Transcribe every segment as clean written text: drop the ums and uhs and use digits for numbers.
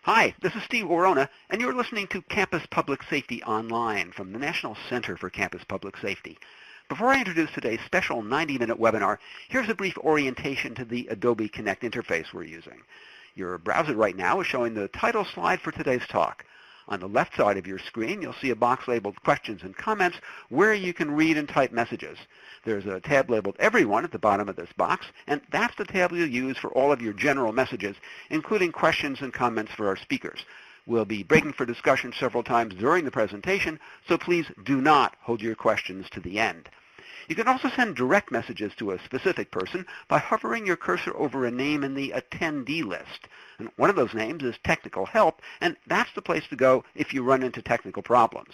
Hi, this is Steve Worona, and you're listening to Campus Public Safety Online from the National Center for Campus Public Safety. Before I introduce today's special 90-minute webinar, here's a brief orientation to the Adobe Connect interface we're using. Your browser right now is showing the title slide for today's talk. On the left side of your screen, you'll see a box labeled Questions and Comments where you can read and type messages. There's a tab labeled Everyone at the bottom of this box, and that's the tab you'll use for all of your general messages, including questions and comments for our speakers. We'll be breaking for discussion several times during the presentation, so please do not hold your questions to the end. You can also send direct messages to a specific person by hovering your cursor over a name in the attendee list. And one of those names is Technical Help, and that's the place to go if you run into technical problems.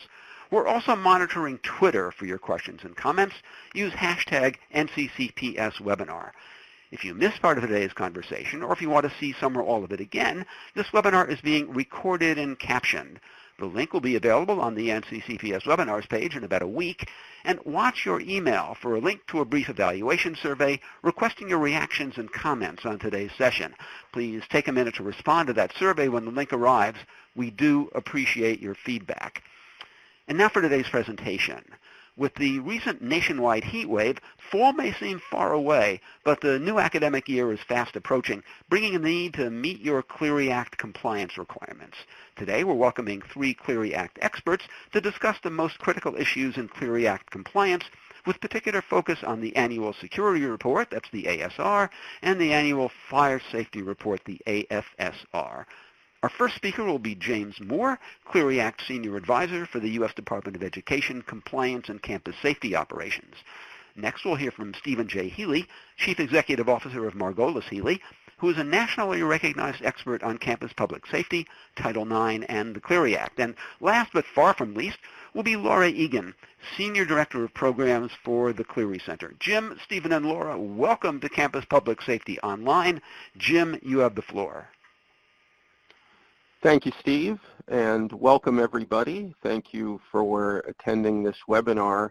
We're also monitoring Twitter for your questions and comments. Use hashtag NCCPSwebinar. If you missed part of today's conversation, or if you want to see some or all of it again, this webinar is being recorded and captioned. The link will be available on the NCCPS webinars page in about a week, and watch your email for a link to a brief evaluation survey requesting your reactions and comments on today's session. Please take a minute to respond to that survey when the link arrives. We do appreciate your feedback. And now for today's presentation. With the recent nationwide heat wave, fall may seem far away, but the new academic year is fast approaching, bringing a need to meet your Clery Act compliance requirements. Today, we're welcoming 3 Clery Act experts to discuss the most critical issues in Clery Act compliance, with particular focus on the annual security report, that's the ASR, and the annual fire safety report, the AFSR. Our first speaker will be James Moore, Clery Act Senior Advisor for the U.S. Department of Education Compliance and Campus Safety Operations. Next, we'll hear from Stephen J. Healy, Chief Executive Officer of Margolis Healy, who is a nationally recognized expert on campus public safety, Title IX, and the Clery Act. And last but far from least will be Laura Egan, Senior Director of Programs for the Clery Center. Jim, Stephen, and Laura, welcome to Campus Public Safety Online. Jim, you have the floor. Thank you, Steve, and welcome everybody. Thank you for attending this webinar.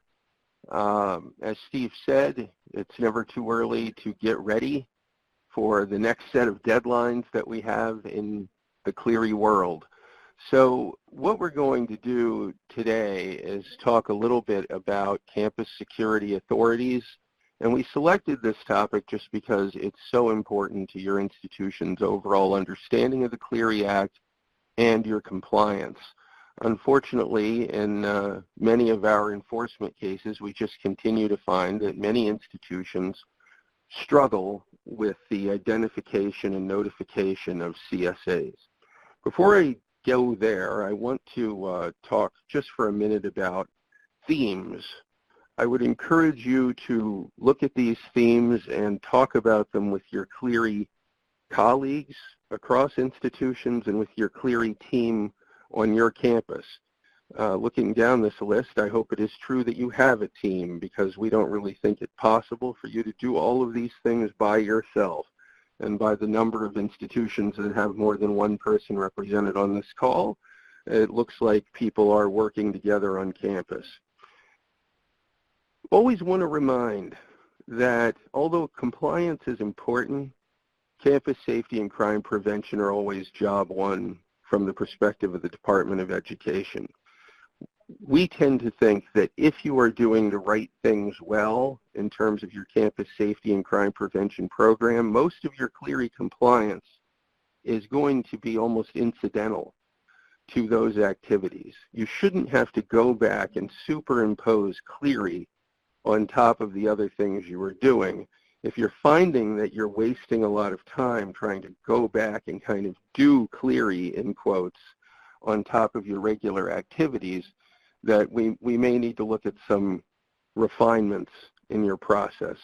As Steve said, it's never too early to get ready for the next set of deadlines that we have in the Clery world. So what we're going to do today is talk a little bit about campus security authorities, and we selected this topic just because it's so important to your institution's overall understanding of the Clery Act and your compliance. Unfortunately, in many of our enforcement cases, we just continue to find that many institutions struggle with the identification and notification of CSAs. Before I go there, I want to talk just for a minute about themes. I would encourage you to look at these themes and talk about them with your Clery colleagues across institutions and with your Clery team on your campus. Looking down this list, I hope it is true that you have a team, because we don't really think it possible for you to do all of these things by yourself. And by the number of institutions that have more than one person represented on this call, it looks like people are working together on campus. Always want to remind that although compliance is important, campus safety and crime prevention are always job one from the perspective of the Department of Education. We tend to think that if you are doing the right things well in terms of your campus safety and crime prevention program, most of your Clery compliance is going to be almost incidental to those activities. You shouldn't have to go back and superimpose Clery on top of the other things you are doing. If you're finding that you're wasting a lot of time trying to go back and kind of do Clery, in quotes, on top of your regular activities, that we may need to look at some refinements in your process.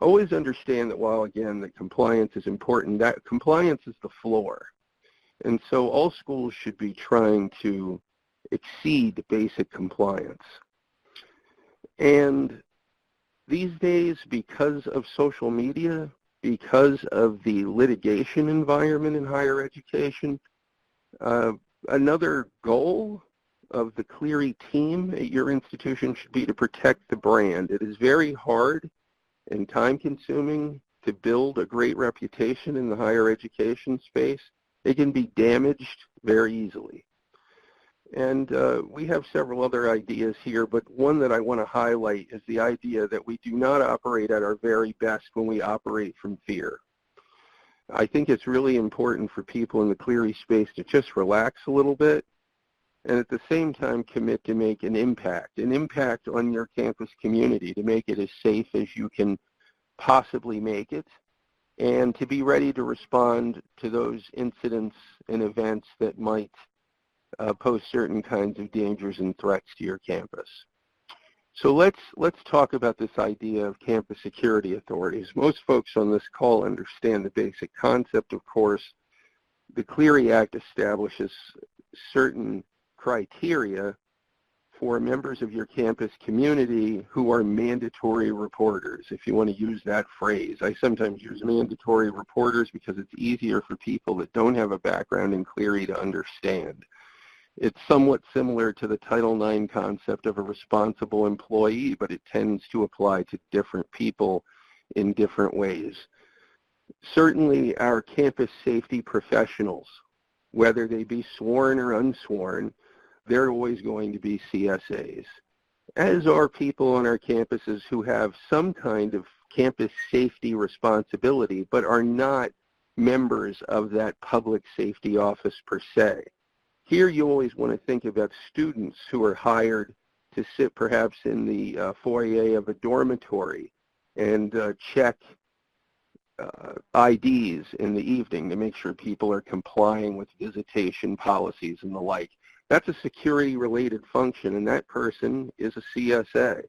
Always understand that while, again, that compliance is important, that compliance is the floor. And so all schools should be trying to exceed basic compliance. And these days, because of social media, because of the litigation environment in higher education, another goal of the Clery team at your institution should be to protect the brand. It is very hard and time-consuming to build a great reputation in the higher education space. It can be damaged very easily. And we have several other ideas here, but one that I want to highlight is the idea that we do not operate at our very best when we operate from fear. I think it's really important for people in the Clery space to just relax a little bit and at the same time commit to make an impact on your campus community, to make it as safe as you can possibly make it, and to be ready to respond to those incidents and events that might pose certain kinds of dangers and threats to your campus. So let's talk about this idea of campus security authorities. Most folks on this call understand the basic concept, of course. The Clery Act establishes certain criteria for members of your campus community who are mandatory reporters, if you want to use that phrase. I sometimes use mandatory reporters because it's easier for people that don't have a background in Clery to understand. It's somewhat similar to the Title IX concept of a responsible employee, but it tends to apply to different people in different ways. Certainly our campus safety professionals, whether they be sworn or unsworn, they're always going to be CSAs, as are people on our campuses who have some kind of campus safety responsibility, but are not members of that public safety office per se. Here you always want to think about students who are hired to sit perhaps in the foyer of a dormitory and check IDs in the evening to make sure people are complying with visitation policies and the like. That's a security-related function, and that person is a CSA.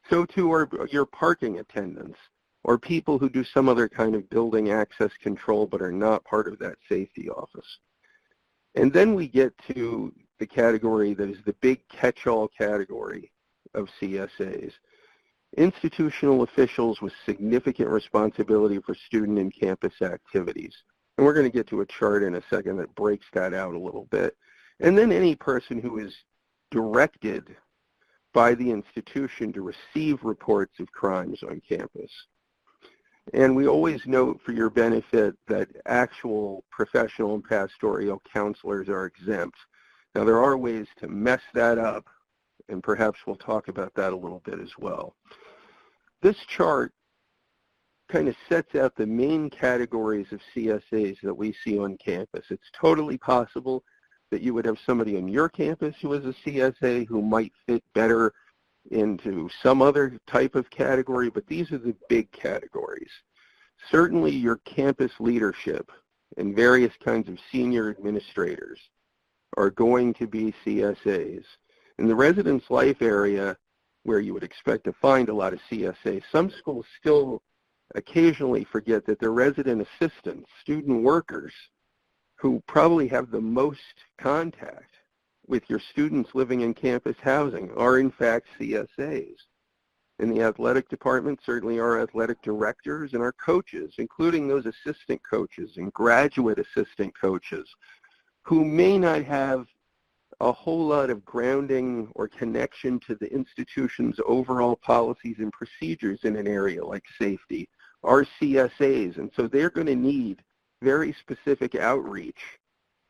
So too are your parking attendants or people who do some other kind of building access control but are not part of that safety office. And then we get to the category that is the big catch-all category of CSAs. Institutional officials with significant responsibility for student and campus activities. And we're going to get to a chart in a second that breaks that out a little bit. And then any person who is directed by the institution to receive reports of crimes on campus. And we always note for your benefit that actual professional and pastoral counselors are exempt. Now there are ways to mess that up, and perhaps we'll talk about that a little bit as well. This chart kind of sets out the main categories of CSAs that we see on campus. It's totally possible that you would have somebody on your campus who is a CSA who might fit better into some other type of category, but these are the big categories. Certainly your campus leadership and various kinds of senior administrators are going to be CSAs. In the residence life area, where you would expect to find a lot of CSAs, some schools still occasionally forget that their resident assistants, student workers, who probably have the most contact with your students living in campus housing, are in fact CSAs. In the athletic department, certainly our athletic directors and our coaches, including those assistant coaches and graduate assistant coaches, who may not have a whole lot of grounding or connection to the institution's overall policies and procedures in an area like safety, are CSAs. And so they're going to need very specific outreach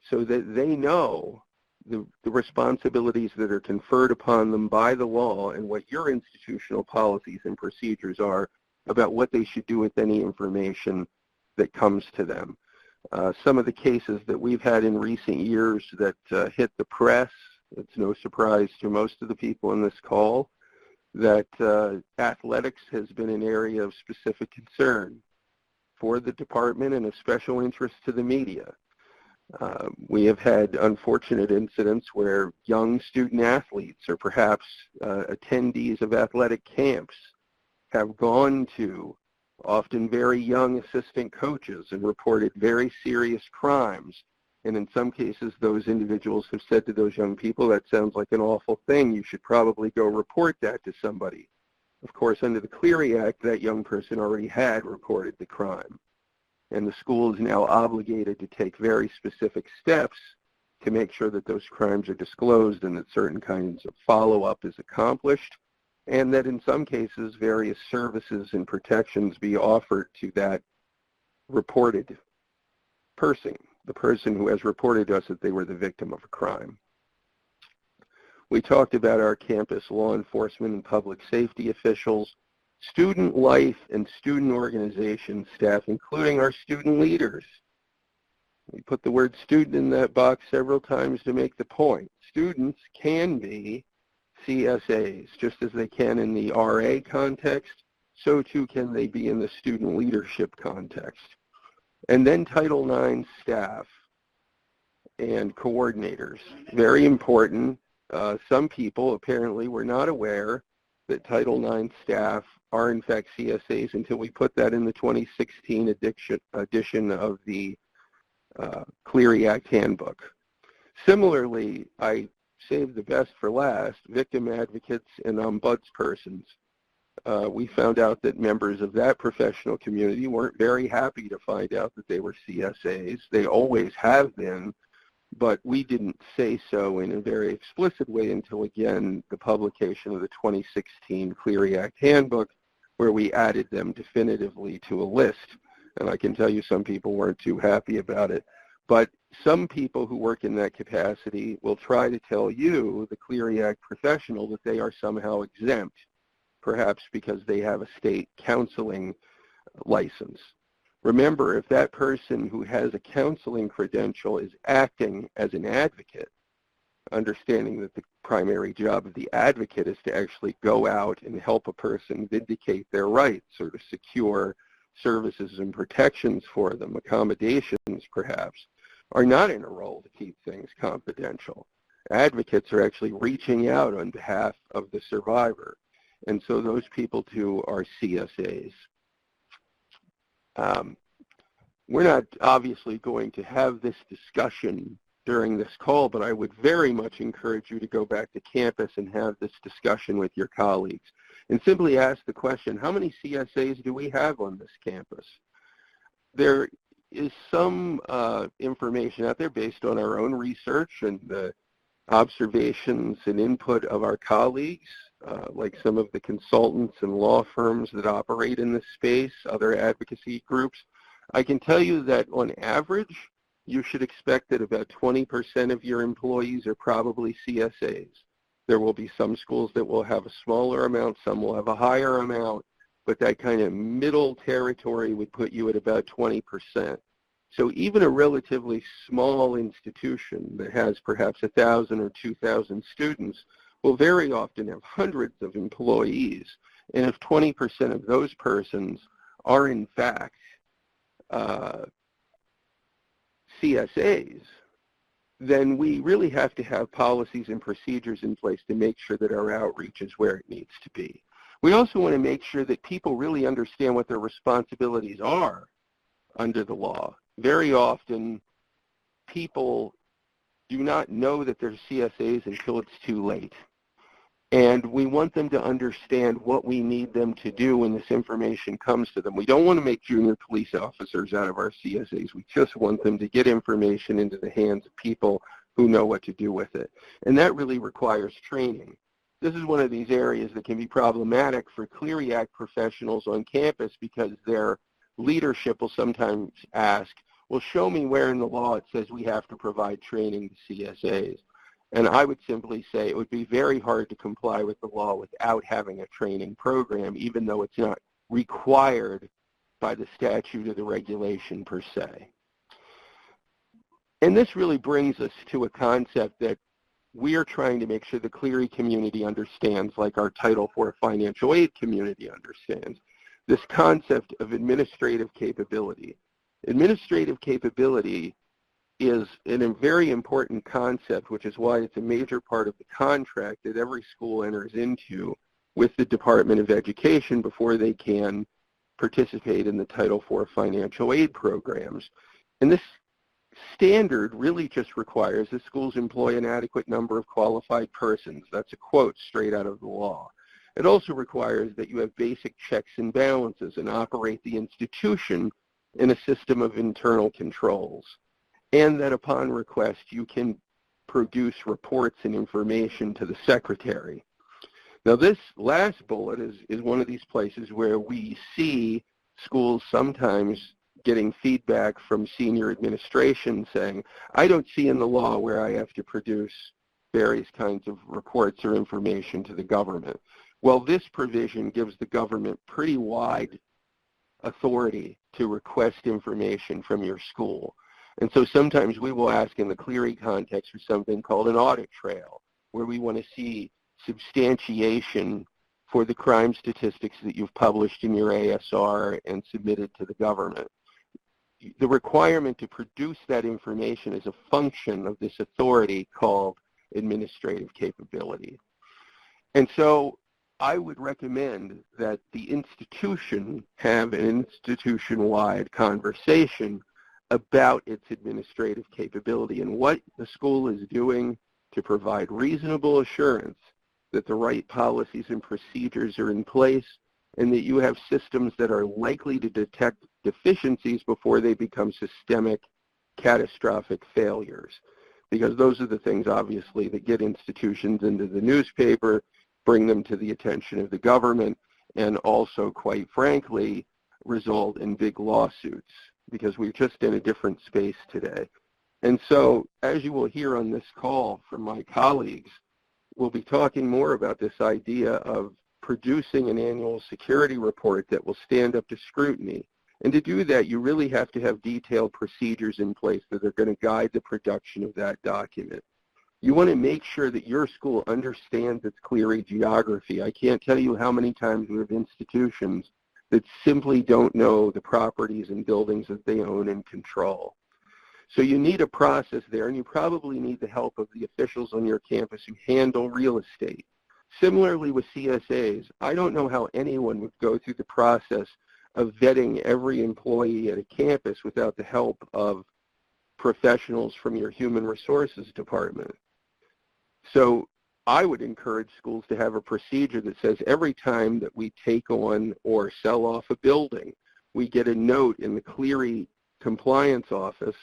so that they know the responsibilities that are conferred upon them by the law and what your institutional policies and procedures are about what they should do with any information that comes to them. Some of the cases that we've had in recent years that hit the press, it's no surprise to most of the people in this call that athletics has been an area of specific concern for the department and of special interest to the media. We have had unfortunate incidents where young student athletes or perhaps attendees of athletic camps have gone to often very young assistant coaches and reported very serious crimes. And in some cases, those individuals have said to those young people, that sounds like an awful thing. You should probably go report that to somebody. Of course, under the Clery Act, that young person already had reported the crime. And the school is now obligated to take very specific steps to make sure that those crimes are disclosed and that certain kinds of follow-up is accomplished, and that in some cases various services and protections be offered to that reported person. the person who has reported to us that they were the victim of a crime. We talked about our campus law enforcement and public safety officials, student life and student organization staff, including our student leaders. We put the word student in that box several times to make the point. Students can be CSAs, just as they can in the RA context, so too can they be in the student leadership context. And then Title IX staff and coordinators, very important. Some people apparently were not aware that Title IX staff are in fact CSAs until we put that in the 2016 edition of the Clery Act handbook. Similarly, I saved the best for last, victim advocates and ombudspersons. We found out that members of that professional community weren't very happy to find out that they were CSAs. They always have been, but we didn't say so in a very explicit way until, again, the publication of the 2016 Clery Act handbook, where we added them definitively to a list. And I can tell you some people weren't too happy about it. But some people who work in that capacity will try to tell you, the Clery Act professional, that they are somehow exempt, perhaps because they have a state counseling license. Remember, if that person who has a counseling credential is acting as an advocate, understanding that the primary job of the advocate is to actually go out and help a person vindicate their rights or to secure services and protections for them, accommodations perhaps, are not in a role to keep things confidential. Advocates are actually reaching out on behalf of the survivor. And so those people too are CSAs. We're not obviously going to have this discussion during this call, but I would very much encourage you to go back to campus and have this discussion with your colleagues and simply ask the question, how many CSAs do we have on this campus? There is some information out there based on our own research and the observations and input of our colleagues, like some of the consultants and law firms that operate in this space, other advocacy groups. I can tell you that on average, you should expect that about 20% of your employees are probably CSAs. There will be some schools that will have a smaller amount, some will have a higher amount, but that kind of middle territory would put you at about 20%. So even a relatively small institution that has perhaps 1,000 or 2,000 students will very often have hundreds of employees. And if 20% of those persons are in fact CSAs, then we really have to have policies and procedures in place to make sure that our outreach is where it needs to be. We also want to make sure that people really understand what their responsibilities are under the law. Very often, people do not know that they're CSAs until it's too late. And we want them to understand what we need them to do when this information comes to them. We don't want to make junior police officers out of our CSAs. We just want them to get information into the hands of people who know what to do with it. And that really requires training. This is one of these areas that can be problematic for Clery Act professionals on campus because their leadership will sometimes ask, well, show me where in the law it says we have to provide training to CSAs. And I would simply say it would be very hard to comply with the law without having a training program, even though it's not required by the statute or the regulation per se. And this really brings us to a concept that we are trying to make sure the Clery community understands, like our Title IV financial aid community understands, this concept of administrative capability. Administrative capability is a very important concept, which is why it's a major part of the contract that every school enters into with the Department of Education before they can participate in the Title IV financial aid programs. And this standard really just requires that schools employ an adequate number of qualified persons. That's a quote straight out of the law. It also requires that you have basic checks and balances and operate the institution in a system of internal controls, and that upon request you can produce reports and information to the secretary. Now this last bullet is one of these places where we see schools sometimes getting feedback from senior administration saying, I don't see in the law where I have to produce various kinds of reports or information to the government. Well, this provision gives the government pretty wide authority to request information from your school. And so sometimes we will ask in the Clery context for something called an audit trail, where we want to see substantiation for the crime statistics that you've published in your AFSR and submitted to the government. The requirement to produce that information is a function of this authority called administrative capability. And so I would recommend that the institution have an institution-wide conversation about its administrative capability and what the school is doing to provide reasonable assurance that the right policies and procedures are in place and that you have systems that are likely to detect deficiencies before they become systemic, catastrophic failures. Because those are the things, obviously, that get institutions into the newspaper, bring them to the attention of the government, and also, quite frankly, result in big lawsuits, because we're just in a different space today. And so, as you will hear on this call from my colleagues, we'll be talking more about this idea of producing an annual security report that will stand up to scrutiny. And to do that, you really have to have detailed procedures in place that are going to guide the production of that document. You want to make sure that your school understands its Clery geography. I can't tell you how many times we have institutions that simply don't know the properties and buildings that they own and control. So you need a process there, and you probably need the help of the officials on your campus who handle real estate. Similarly with CSAs, I don't know how anyone would go through the process of vetting every employee at a campus without the help of professionals from your human resources department. So I would encourage schools to have a procedure that says every time that we take on or sell off a building, we get a note in the Clery compliance office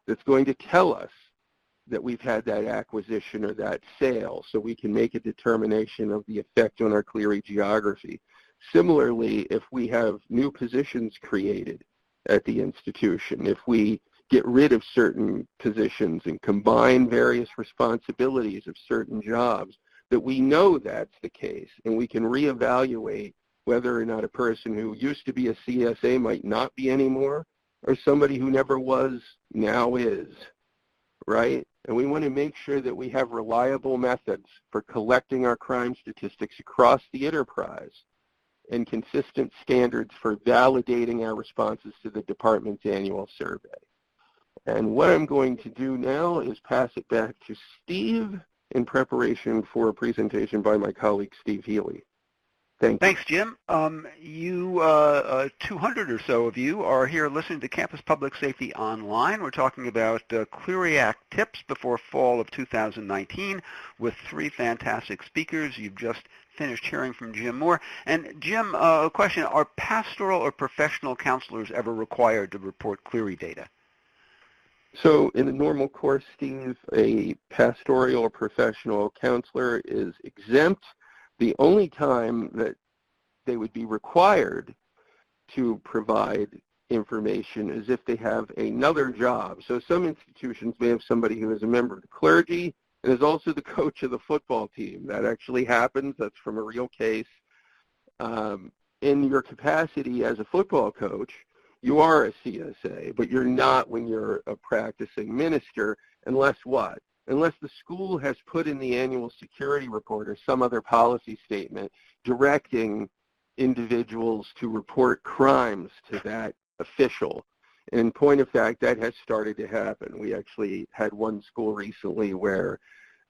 that's going to tell us that we've had that acquisition or that sale, so we can make a determination of the effect on our Clery geography. Similarly, if we have new positions created at the institution, if we get rid of certain positions and combine various responsibilities of certain jobs, that we know that's the case, and we can reevaluate whether or not a person who used to be a CSA might not be anymore, or somebody who never was now is, right? And we want to make sure that we have reliable methods for collecting our crime statistics across the enterprise and consistent standards for validating our responses to the department's annual survey. And what I'm going to do now is pass it back to Steve in preparation for a presentation by my colleague, Steve Healy. Thanks, Jim. 200 or so of you are here listening to Campus Public Safety Online. We're talking about Clery Act tips before fall of 2019 with three fantastic speakers. You've just finished hearing from Jim Moore. And Jim, a question, are pastoral or professional counselors ever required to report Clery data? So in the normal course, Steve, a pastoral or professional counselor is exempt. The only time that they would be required to provide information is if they have another job. So some institutions may have somebody who is a member of the clergy and is also the coach of the football team. That actually happens. That's from a real case. In your capacity as a football coach, you are a CSA, but you're not when you're a practicing minister, unless what? Unless the school has put in the annual security report or some other policy statement directing individuals to report crimes to that official. And in point of fact, that has started to happen. We actually had one school recently where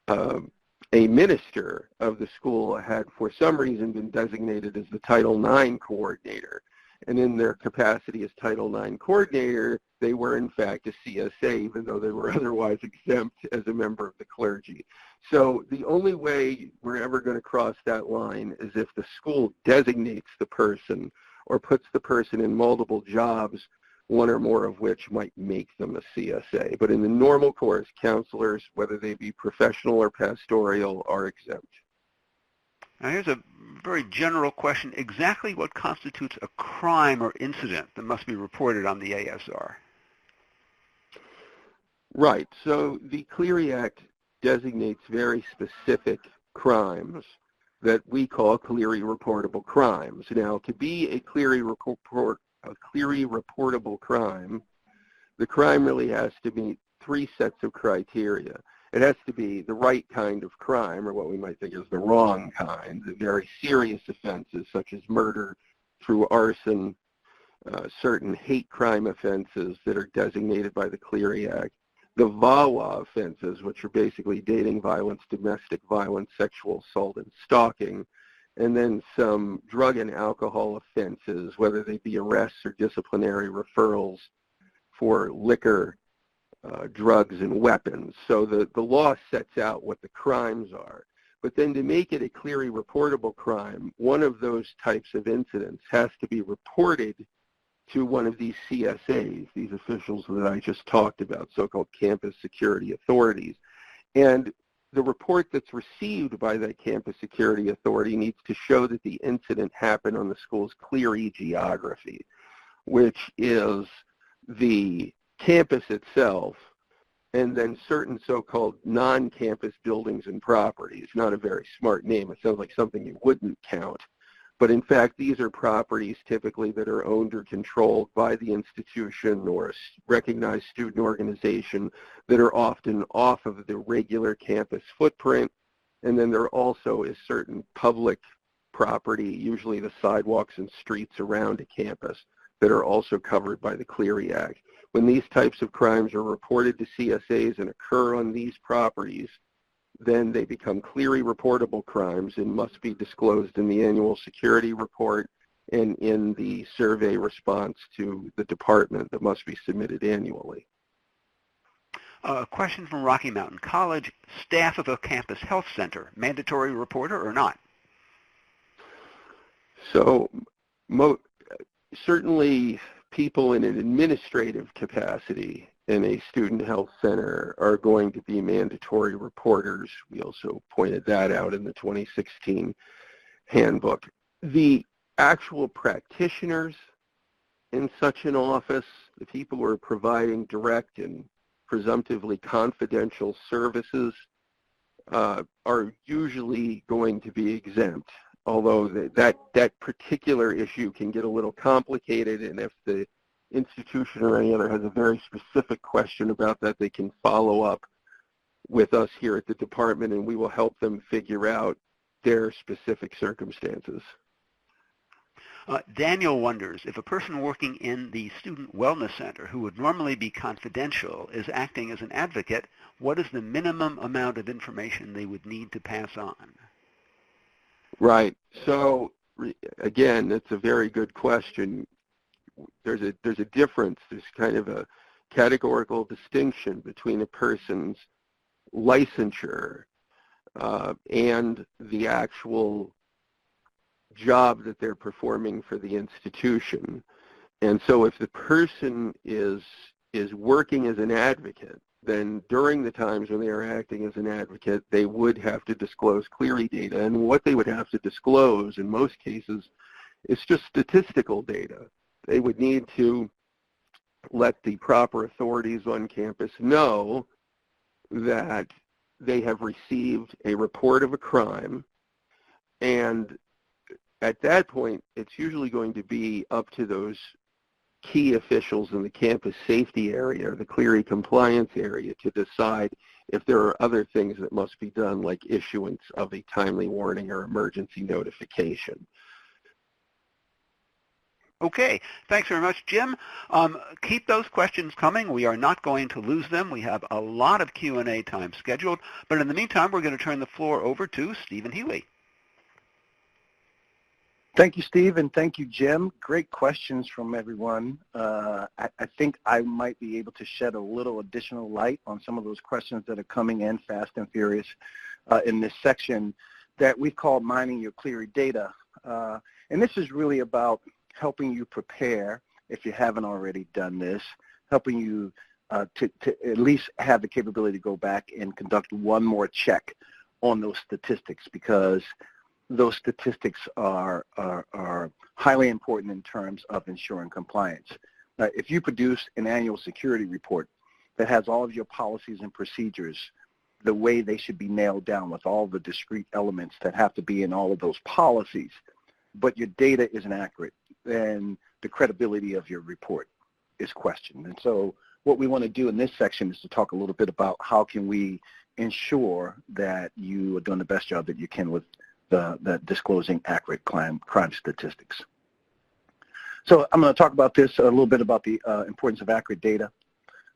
a minister of the school had, for some reason, been designated as the Title IX coordinator. And in their capacity as Title IX coordinator, they were in fact a CSA, even though they were otherwise exempt as a member of the clergy. So the only way we're ever going to cross that line is if the school designates the person or puts the person in multiple jobs, one or more of which might make them a CSA. But in the normal course, counselors, whether they be professional or pastoral, are exempt. Now here's a very general question, exactly what constitutes a crime or incident that must be reported on the AFSR? Right. So the Clery Act designates very specific crimes that we call Clery reportable crimes. Now, to be a Clery reportable crime, the crime really has to meet three sets of criteria. It has to be the right kind of crime, or what we might think is the wrong kind, the very serious offenses such as murder through arson, certain hate crime offenses that are designated by the Clery Act, the VAWA offenses, which are basically dating violence, domestic violence, sexual assault, and stalking, and then some drug and alcohol offenses, whether they be arrests or disciplinary referrals for liquor, drugs, and weapons. So the law sets out what the crimes are. But then to make it a Clery reportable crime, one of those types of incidents has to be reported to one of these CSAs, these officials that I just talked about, so-called campus security authorities. And the report that's received by that campus security authority needs to show that the incident happened on the school's Clery geography, which is the campus itself and then certain so-called non-campus buildings and properties. Not a very smart name. It sounds like something you wouldn't count. But in fact, these are properties typically that are owned or controlled by the institution or a recognized student organization that are often off of the regular campus footprint. And then there also is certain public property, usually the sidewalks and streets around a campus, that are also covered by the Clery Act. When these types of crimes are reported to CSAs and occur on these properties, then they become Clery reportable crimes and must be disclosed in the annual security report and in the survey response to the department that must be submitted annually. A question from Rocky Mountain College. Staff of a campus health center, mandatory reporter or not? So certainly people in an administrative capacity in a student health center are going to be mandatory reporters. We also pointed that out in the 2016 handbook. The actual practitioners in such an office, the people who are providing direct and presumptively confidential services, are usually going to be exempt, although that particular issue can get a little complicated, and if the institution or any other has a very specific question about that, they can follow up with us here at the department and we will help them figure out their specific circumstances. Daniel wonders if a person working in the Student Wellness Center who would normally be confidential is acting as an advocate, what is the minimum amount of information they would need to pass on? Right. So again, it's a very good question. There's a difference. There's kind of a categorical distinction between a person's licensure and the actual job that they're performing for the institution. And so if the person is working as an advocate, then during the times when they are acting as an advocate, they would have to disclose Clery data. And what they would have to disclose in most cases is just statistical data. They would need to let the proper authorities on campus know that they have received a report of a crime, and at that point, it's usually going to be up to those key officials in the campus safety area or the Clery compliance area to decide if there are other things that must be done, like issuance of a timely warning or emergency notification. Okay, thanks very much, Jim. Keep those questions coming. We are not going to lose them. We have a lot of Q&A time scheduled, but in the meantime, we're going to turn the floor over to Stephen Healy. Thank you, Steve, and thank you, Jim. Great questions from everyone. I think I might be able to shed a little additional light on some of those questions that are coming in fast and furious in this section that we call mining your Clery data. And this is really about helping you prepare, if you haven't already done this, helping you to at least have the capability to go back and conduct one more check on those statistics, because those statistics are highly important in terms of ensuring compliance. If you produce an annual security report that has all of your policies and procedures the way they should be nailed down with all the discrete elements that have to be in all of those policies, but your data isn't accurate, then the credibility of your report is questioned. And so what we want to do in this section is to talk a little bit about how can we ensure that you are doing the best job that you can with the disclosing accurate crime statistics. So I'm going to talk about this, a little bit about the importance of accurate data,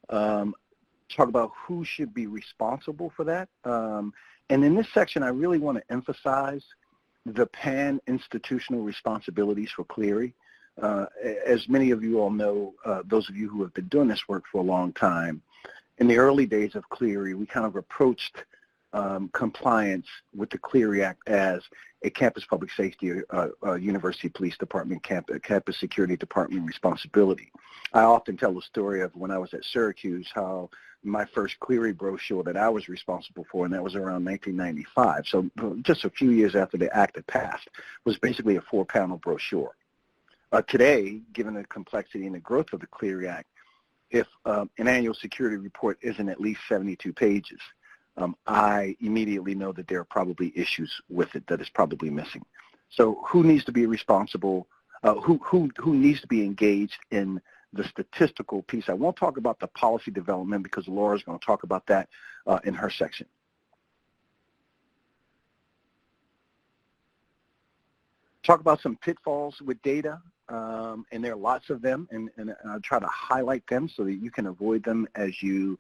talk about who should be responsible for that. And in this section, I really want to emphasize the pan-institutional responsibilities for Clery. As many of you all know, those of you who have been doing this work for a long time, in the early days of Clery, we kind of approached compliance with the Clery Act as a campus public safety, university police department, campus security department responsibility. I often tell the story of when I was at Syracuse, how my first Clery brochure that I was responsible for, and that was around 1995, so just a few years after the act had passed, was basically a 4-panel brochure. Today, given the complexity and the growth of the Clery Act, if an annual security report isn't at least 72 pages, I immediately know that there are probably issues with it that is probably missing. So who needs to be responsible? Who needs to be engaged in the statistical piece? I won't talk about the policy development because Laura's going to talk about that in her section. Talk about some pitfalls with data, and there are lots of them, and I'll try to highlight them so that you can avoid them as you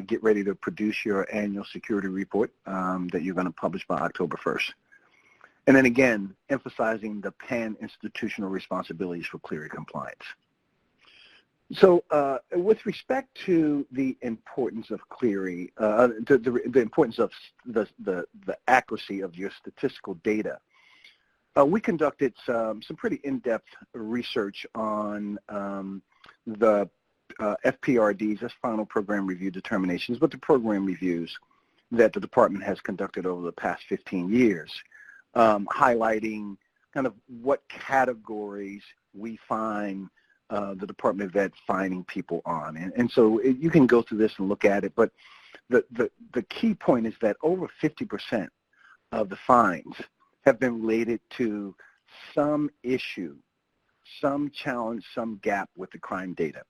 get ready to produce your annual security report that you're going to publish by October 1st. And then again, emphasizing the pan-institutional responsibilities for Clery compliance. So with respect to the importance of Clery, the importance of the accuracy of your statistical data, we conducted some pretty in-depth research on the FPRDs, that's Final Program Review Determinations, but the program reviews that the department has conducted over the past 15 years, highlighting kind of what categories we find the Department of Ed finding people on. And so you can go through this and look at it, but the key point is that over 50% of the fines have been related to some issue, some challenge, some gap with the crime data.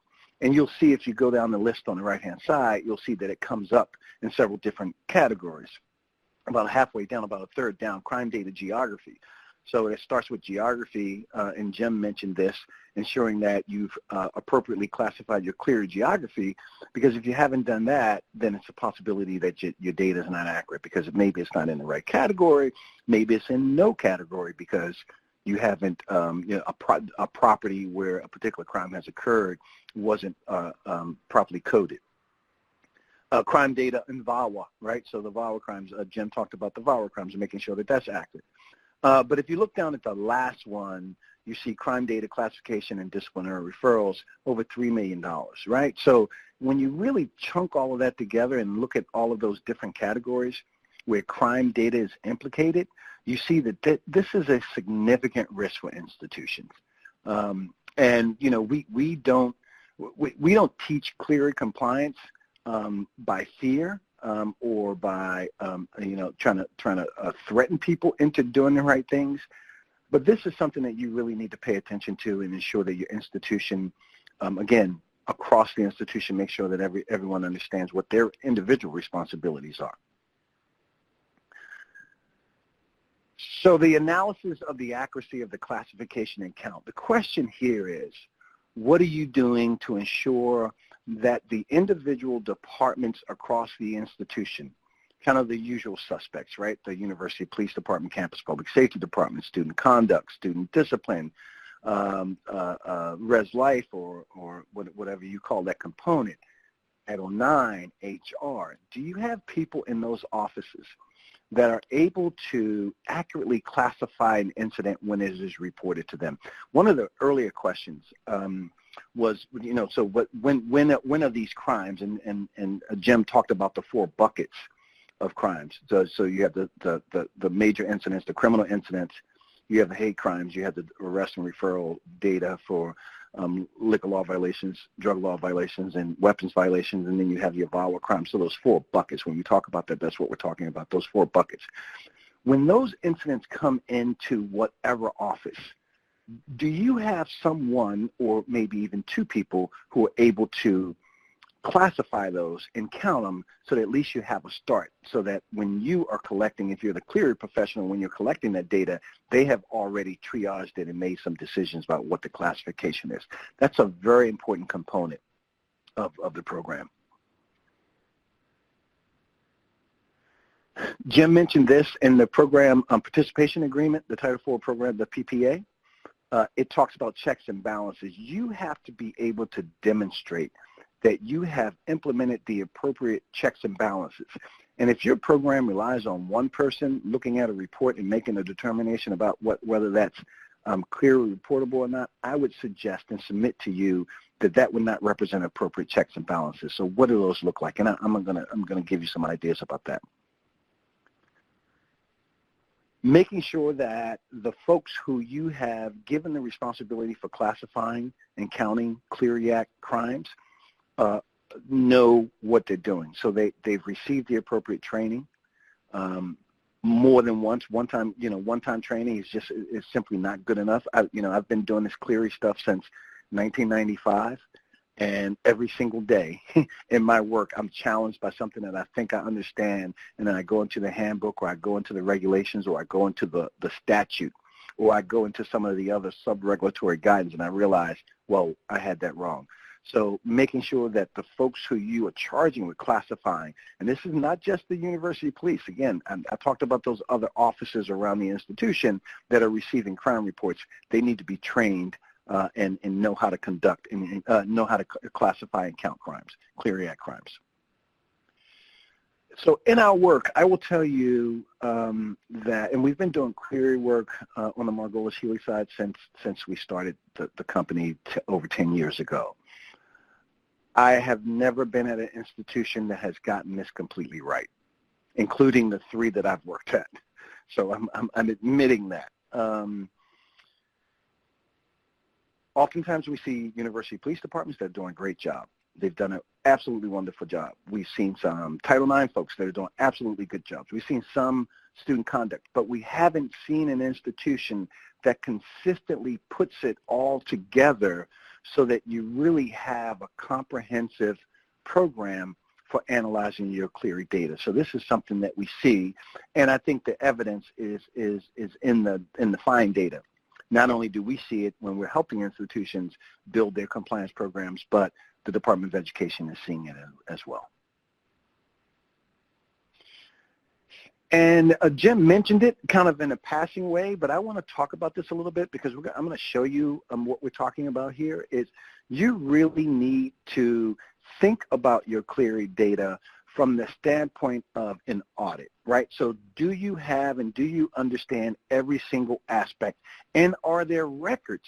And you'll see if you go down the list on the right-hand side, you'll see that it comes up in several different categories. About halfway down, about a third down, crime data geography. So it starts with geography, and Jim mentioned this, ensuring that you've appropriately classified your Clery geography, because if you haven't done that, then it's a possibility that your data is not accurate, because maybe it's not in the right category, maybe it's in no category because you haven't, a property where a particular crime has occurred wasn't properly coded. Crime data in VAWA, right? So the VAWA crimes, Jim talked about the VAWA crimes and making sure that that's accurate. But if you look down at the last one, you see crime data classification and disciplinary referrals, over $3 million, right? So when you really chunk all of that together and look at all of those different categories where crime data is implicated, you see that this is a significant risk for institutions. And, you know, we don't teach Clery compliance by fear. Or by trying to threaten people into doing the right things, but this is something that you really need to pay attention to and ensure that your institution, again, across the institution, make sure that everyone understands what their individual responsibilities are. So the analysis of the accuracy of the classification and count. The question here is, what are you doing to ensure that the individual departments across the institution, kind of the usual suspects, right? The university police department, campus public safety department, student conduct, student discipline, res life, or whatever you call that component, Title IX, HR. Do you have people in those offices that are able to accurately classify an incident when it is reported to them? One of the earlier questions was, so when are these crimes, and Jim talked about the 4 buckets crimes. So you have the major incidents, the criminal incidents, you have the hate crimes, you have the arrest and referral data for liquor law violations, drug law violations, and weapons violations, and then you have your violent crimes. So those 4 buckets, when we talk about that, that's what we're talking about, those 4 buckets. When those incidents come into whatever office, do you have someone or maybe even 2 people who are able to classify those and count them so that at least you have a start, so that when you are collecting, if you're the Clery professional, when you're collecting that data, they have already triaged it and made some decisions about what the classification is. That's a very important component of the program. Jim mentioned this in the program participation agreement, the Title IV program, the PPA. It talks about checks and balances. You have to be able to demonstrate that you have implemented the appropriate checks and balances. And if your program relies on one person looking at a report and making a determination about whether that's clearly reportable or not, I would suggest and submit to you that would not represent appropriate checks and balances. So what do those look like? And I'm gonna give you some ideas about that. Making sure that the folks who you have given the responsibility for classifying and counting Clery Act crimes know what they're doing. So they've received the appropriate training more than once. One-time training is simply not good enough. I've been doing this Clery stuff since 1995. And every single day in my work, I'm challenged by something that I think I understand, and then I go into the handbook, or I go into the regulations, or I go into the statute, or I go into some of the other sub-regulatory guidance, and I realize, well, I had that wrong. So making sure that the folks who you are charging with classifying, and this is not just the university police. Again, I talked about those other officers around the institution that are receiving crime reports. They need to be trained and know how to conduct and know how to classify and count crimes, Clery Act crimes. So in our work, I will tell you that, and we've been doing Clery work on the Margolis Healy side since we started the company over 10 years ago. I have never been at an institution that has gotten this completely right, including the 3 that I've worked at. So I'm admitting that. Oftentimes we see university police departments that are doing a great job. They've done an absolutely wonderful job. We've seen some Title IX folks that are doing absolutely good jobs. We've seen some student conduct, but we haven't seen an institution that consistently puts it all together so that you really have a comprehensive program for analyzing your Clery data. So this is something that we see, and I think the evidence is in the fine data. Not only do we see it when we're helping institutions build their compliance programs, but the Department of Education is seeing it as well. And Jim mentioned it kind of in a passing way, but I want to talk about this a little bit because I'm going to show you what we're talking about here is you really need to think about your Clery data from the standpoint of an audit, right? So do you have and do you understand every single aspect? And are there records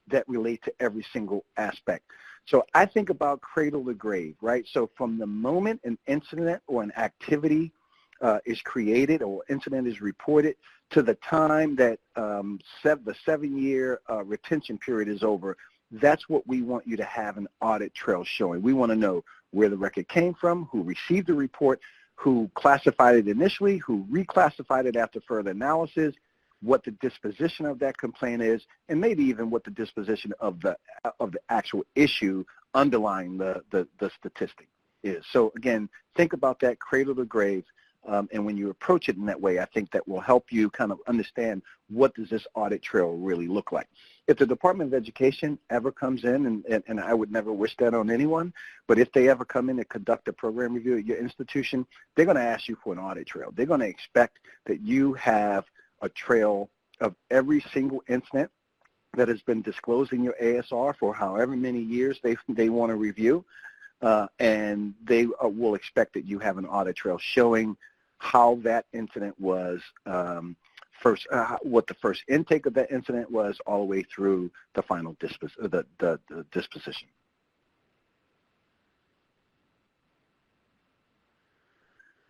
that relate to every single aspect? So I think about cradle to grave, right? So from the moment an incident or an activity is created or incident is reported to the time that the 7-year retention period is over, that's what we want you to have an audit trail showing. We want to know where the record came from, who received the report, who classified it initially, who reclassified it after further analysis, what the disposition of that complaint is, and maybe even what the disposition of the actual issue underlying the statistic is. So again, think about that cradle to grave. And when you approach it in that way, I think that will help you kind of understand what does this audit trail really look like. If the Department of Education ever comes in, and I would never wish that on anyone, but if they ever come in and conduct a program review at your institution, they're going to ask you for an audit trail. They're going to expect that you have a trail of every single incident that has been disclosed in your ASR for however many years they want to review, and they will expect that you have an audit trail showing how that incident was what the first intake of that incident was, all the way through the final disposition.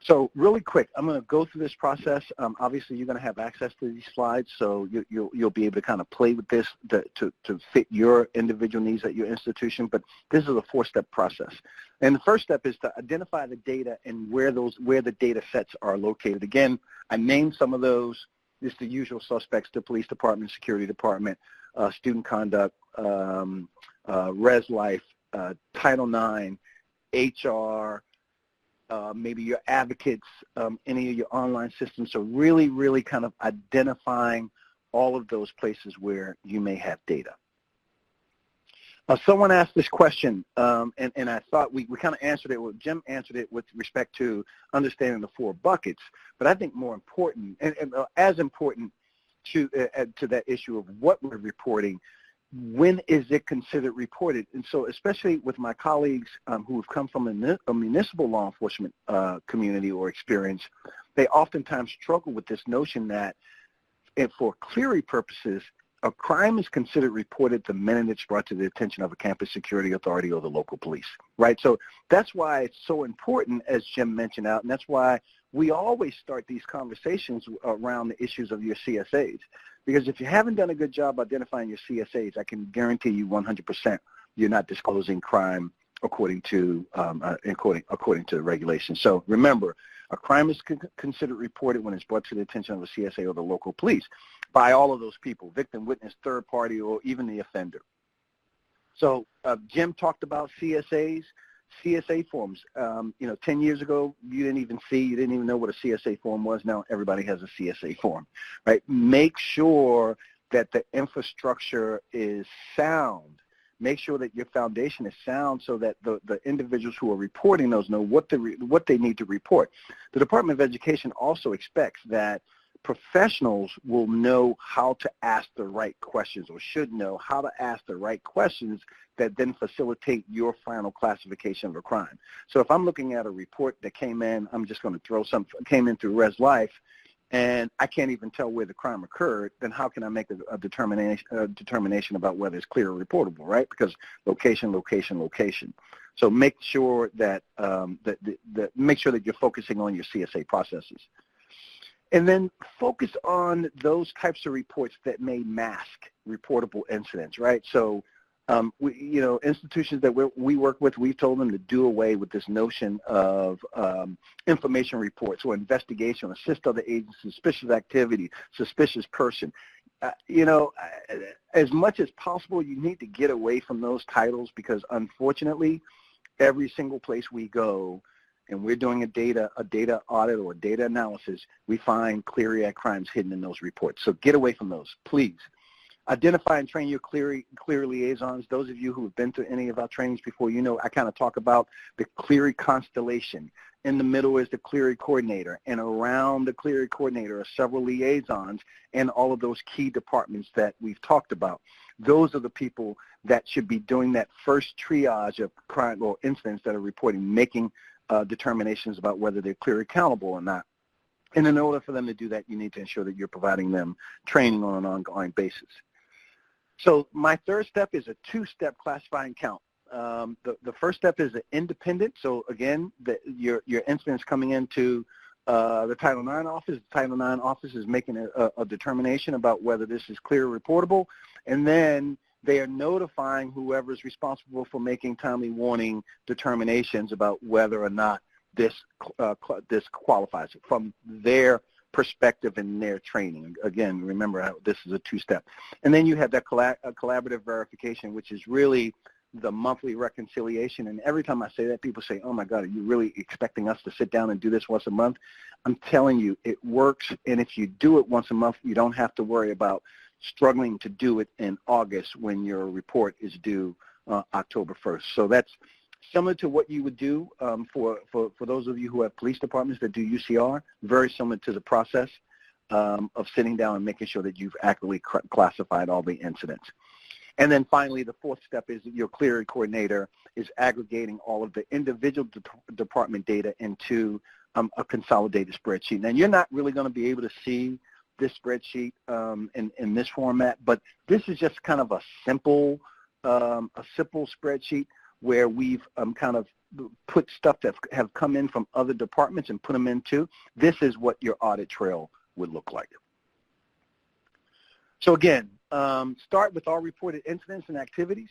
So really quick, I'm going to go through this process. Obviously, you're going to have access to these slides, so you'll be able to kind of play with this to fit your individual needs at your institution. But this is a 4-step process. And the first step is to identify the data and where the data sets are located. Again, I named some of those. It's the usual suspects: the police department, security department, student conduct, Res Life, Title IX, HR. Maybe your advocates, any of your online systems. So really, really kind of identifying all of those places where you may have data. Someone asked this question, and I thought we kind of answered it. Well, Jim answered it with respect to understanding the 4 buckets. But I think more important, and as important to that issue of what we're reporting, when is it considered reported? And so especially with my colleagues who have come from a municipal law enforcement community or experience, they oftentimes struggle with this notion that for Clery purposes, a crime is considered reported the minute it's brought to the attention of a campus security authority or the local police, right? So that's why it's so important, as Jim mentioned out, and that's why we always start these conversations around the issues of your CSAs. Because if you haven't done a good job identifying your CSAs, I can guarantee you 100% you're not disclosing crime according to the regulations. So remember, a crime is considered reported when it's brought to the attention of a CSA or the local police by all of those people: victim, witness, third party, or even the offender. So Jim talked about CSAs. CSA forms, 10 years ago, you didn't even know what a CSA form was. Now everybody has a CSA form, right? Make sure that the infrastructure is sound. Make sure that your foundation is sound so that the individuals who are reporting those know what they need to report. The Department of Education also expects that professionals will know how to ask the right questions, or should know how to ask the right questions that then facilitate your final classification of a crime. So if I'm looking at a report that came in, I'm just going to throw came in through Res Life, and I can't even tell where the crime occurred, then how can I make a determination about whether it's clear or reportable, right? Because location, location, location. So make sure that make sure that you're focusing on your CSA processes. And then focus on those types of reports that may mask reportable incidents, right? So, institutions that we work with, we've told them to do away with this notion of information reports or investigation, assist other agencies, suspicious activity, suspicious person. As much as possible, you need to get away from those titles, because unfortunately, every single place we go, and we're doing a data audit or data analysis, we find Clery Act crimes hidden in those reports. So get away from those, please. Identify and train your Clery liaisons. Those of you who have been to any of our trainings before, I kind of talk about the Clery constellation. In the middle is the Clery coordinator, and around the Clery coordinator are several liaisons and all of those key departments that we've talked about. Those are the people that should be doing that first triage of crime or incidents that are reporting, making determinations about whether they're Clery accountable or not. And in order for them to do that, you need to ensure that you're providing them training on an ongoing basis. So my third step is a 2-step classify and count. The first step is an independent. So again, your incidents coming into the Title IX office. The Title IX office is making a determination about whether this is clear or reportable, and then they are notifying whoever is responsible for making timely warning determinations about whether or not this qualifies from their perspective and their training. Again, remember how this is a 2-step. And then you have that collaborative verification, which is really the monthly reconciliation. And every time I say that, people say, oh my God, are you really expecting us to sit down and do this once a month? I'm telling you, it works. And if you do it once a month, you don't have to worry about struggling to do it in August when your report is due October 1st. So that's similar to what you would do for those of you who have police departments that do UCR, very similar to the process of sitting down and making sure that you've accurately classified all the incidents. And then finally, the 4th step is your Clery coordinator is aggregating all of the individual department data into a consolidated spreadsheet. Now, you're not really going to be able to see this spreadsheet in this format, but this is just kind of a simple spreadsheet where we've kind of put stuff that have come in from other departments and put them into, this is what your audit trail would look like. So again, start with all reported incidents and activities.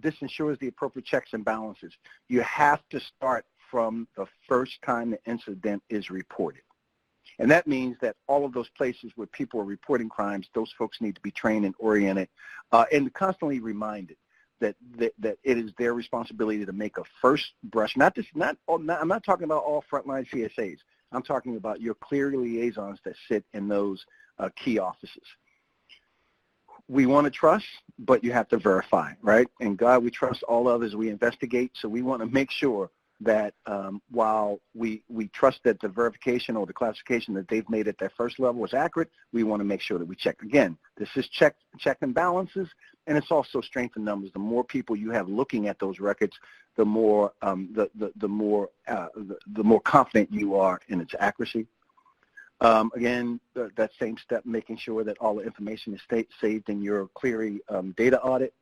This ensures the appropriate checks and balances. You have to start from the first time the incident is reported. And that means that all of those places where people are reporting crimes, those folks need to be trained and oriented and constantly reminded that it is their responsibility to make a first brush. I'm not talking about all frontline CSAs. I'm talking about your Clery liaisons that sit in those key offices. We want to trust, but you have to verify, right? And God, we trust all others. We investigate, so we want to make sure that while we trust that the verification or the classification that they've made at that first level is accurate, we want to make sure that we check. Again, this is check and balances, and it's also strength in numbers. The more people you have looking at those records, the more confident you are in its accuracy. Again, that same step, making sure that all the information is saved in your Clery data audit.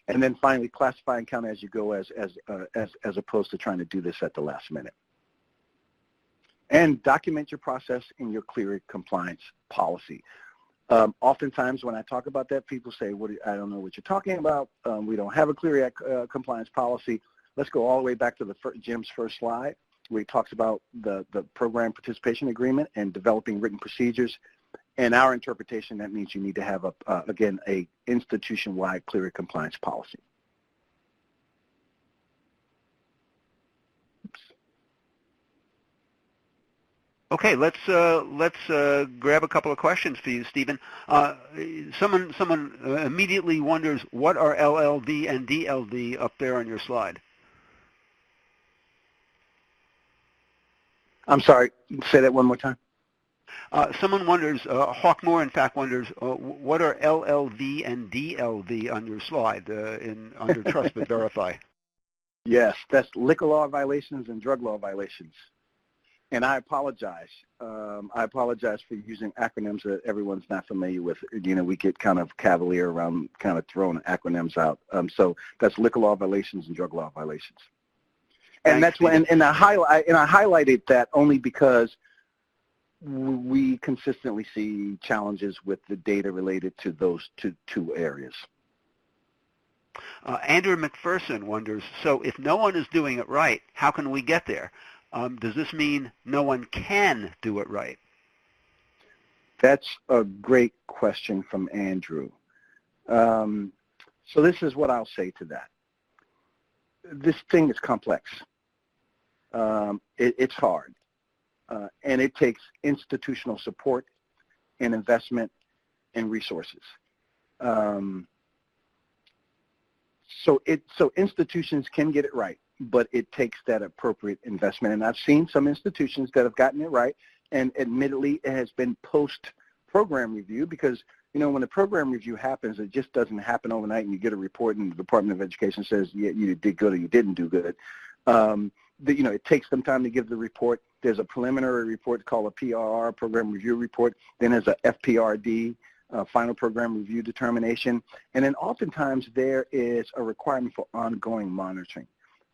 And then finally, classify and count as you go as opposed to trying to do this at the last minute. And document your process in your Clery compliance policy. Oftentimes when I talk about that, people say, I don't know what you're talking about. We don't have a Clery Act compliance policy. Let's go all the way back to Jim's first slide, where he talks about the program participation agreement and developing written procedures. In our interpretation, that means you need to have, again, a institution-wide Clery compliance policy. Oops. Okay, let's grab a couple of questions for you, Stephen. Someone immediately wonders, what are LLD and DLD up there on your slide? I'm sorry, say that one more time. Someone wonders, Hawkmore in fact wonders, what are LLV and DLV on your slide under trust but verify? Yes, that's liquor law violations and drug law violations. And I apologize. I apologize for using acronyms that everyone's not familiar with. You know, we get kind of cavalier around kind of throwing acronyms out. So that's liquor law violations and drug law violations. And that's when, and I highlighted that only because we consistently see challenges with the data related to those two areas. Andrew McPherson wonders, so if no one is doing it right, how can we get there? Does this mean no one can do it right? That's a great question from Andrew. So this is what I'll say to that. This thing is complex. It's hard. And it takes institutional support and investment and resources. So institutions can get it right, but it takes that appropriate investment. And I've seen some institutions that have gotten it right, and admittedly it has been post-program review, because you know, when the program review happens, it just doesn't happen overnight and you get a report and the Department of Education says, yeah, you did good or you didn't do good. You know, it takes some time to give the report. There's a preliminary report called a PRR, Program Review Report. Then there's a FPRD, Final Program Review Determination. And then oftentimes there is a requirement for ongoing monitoring,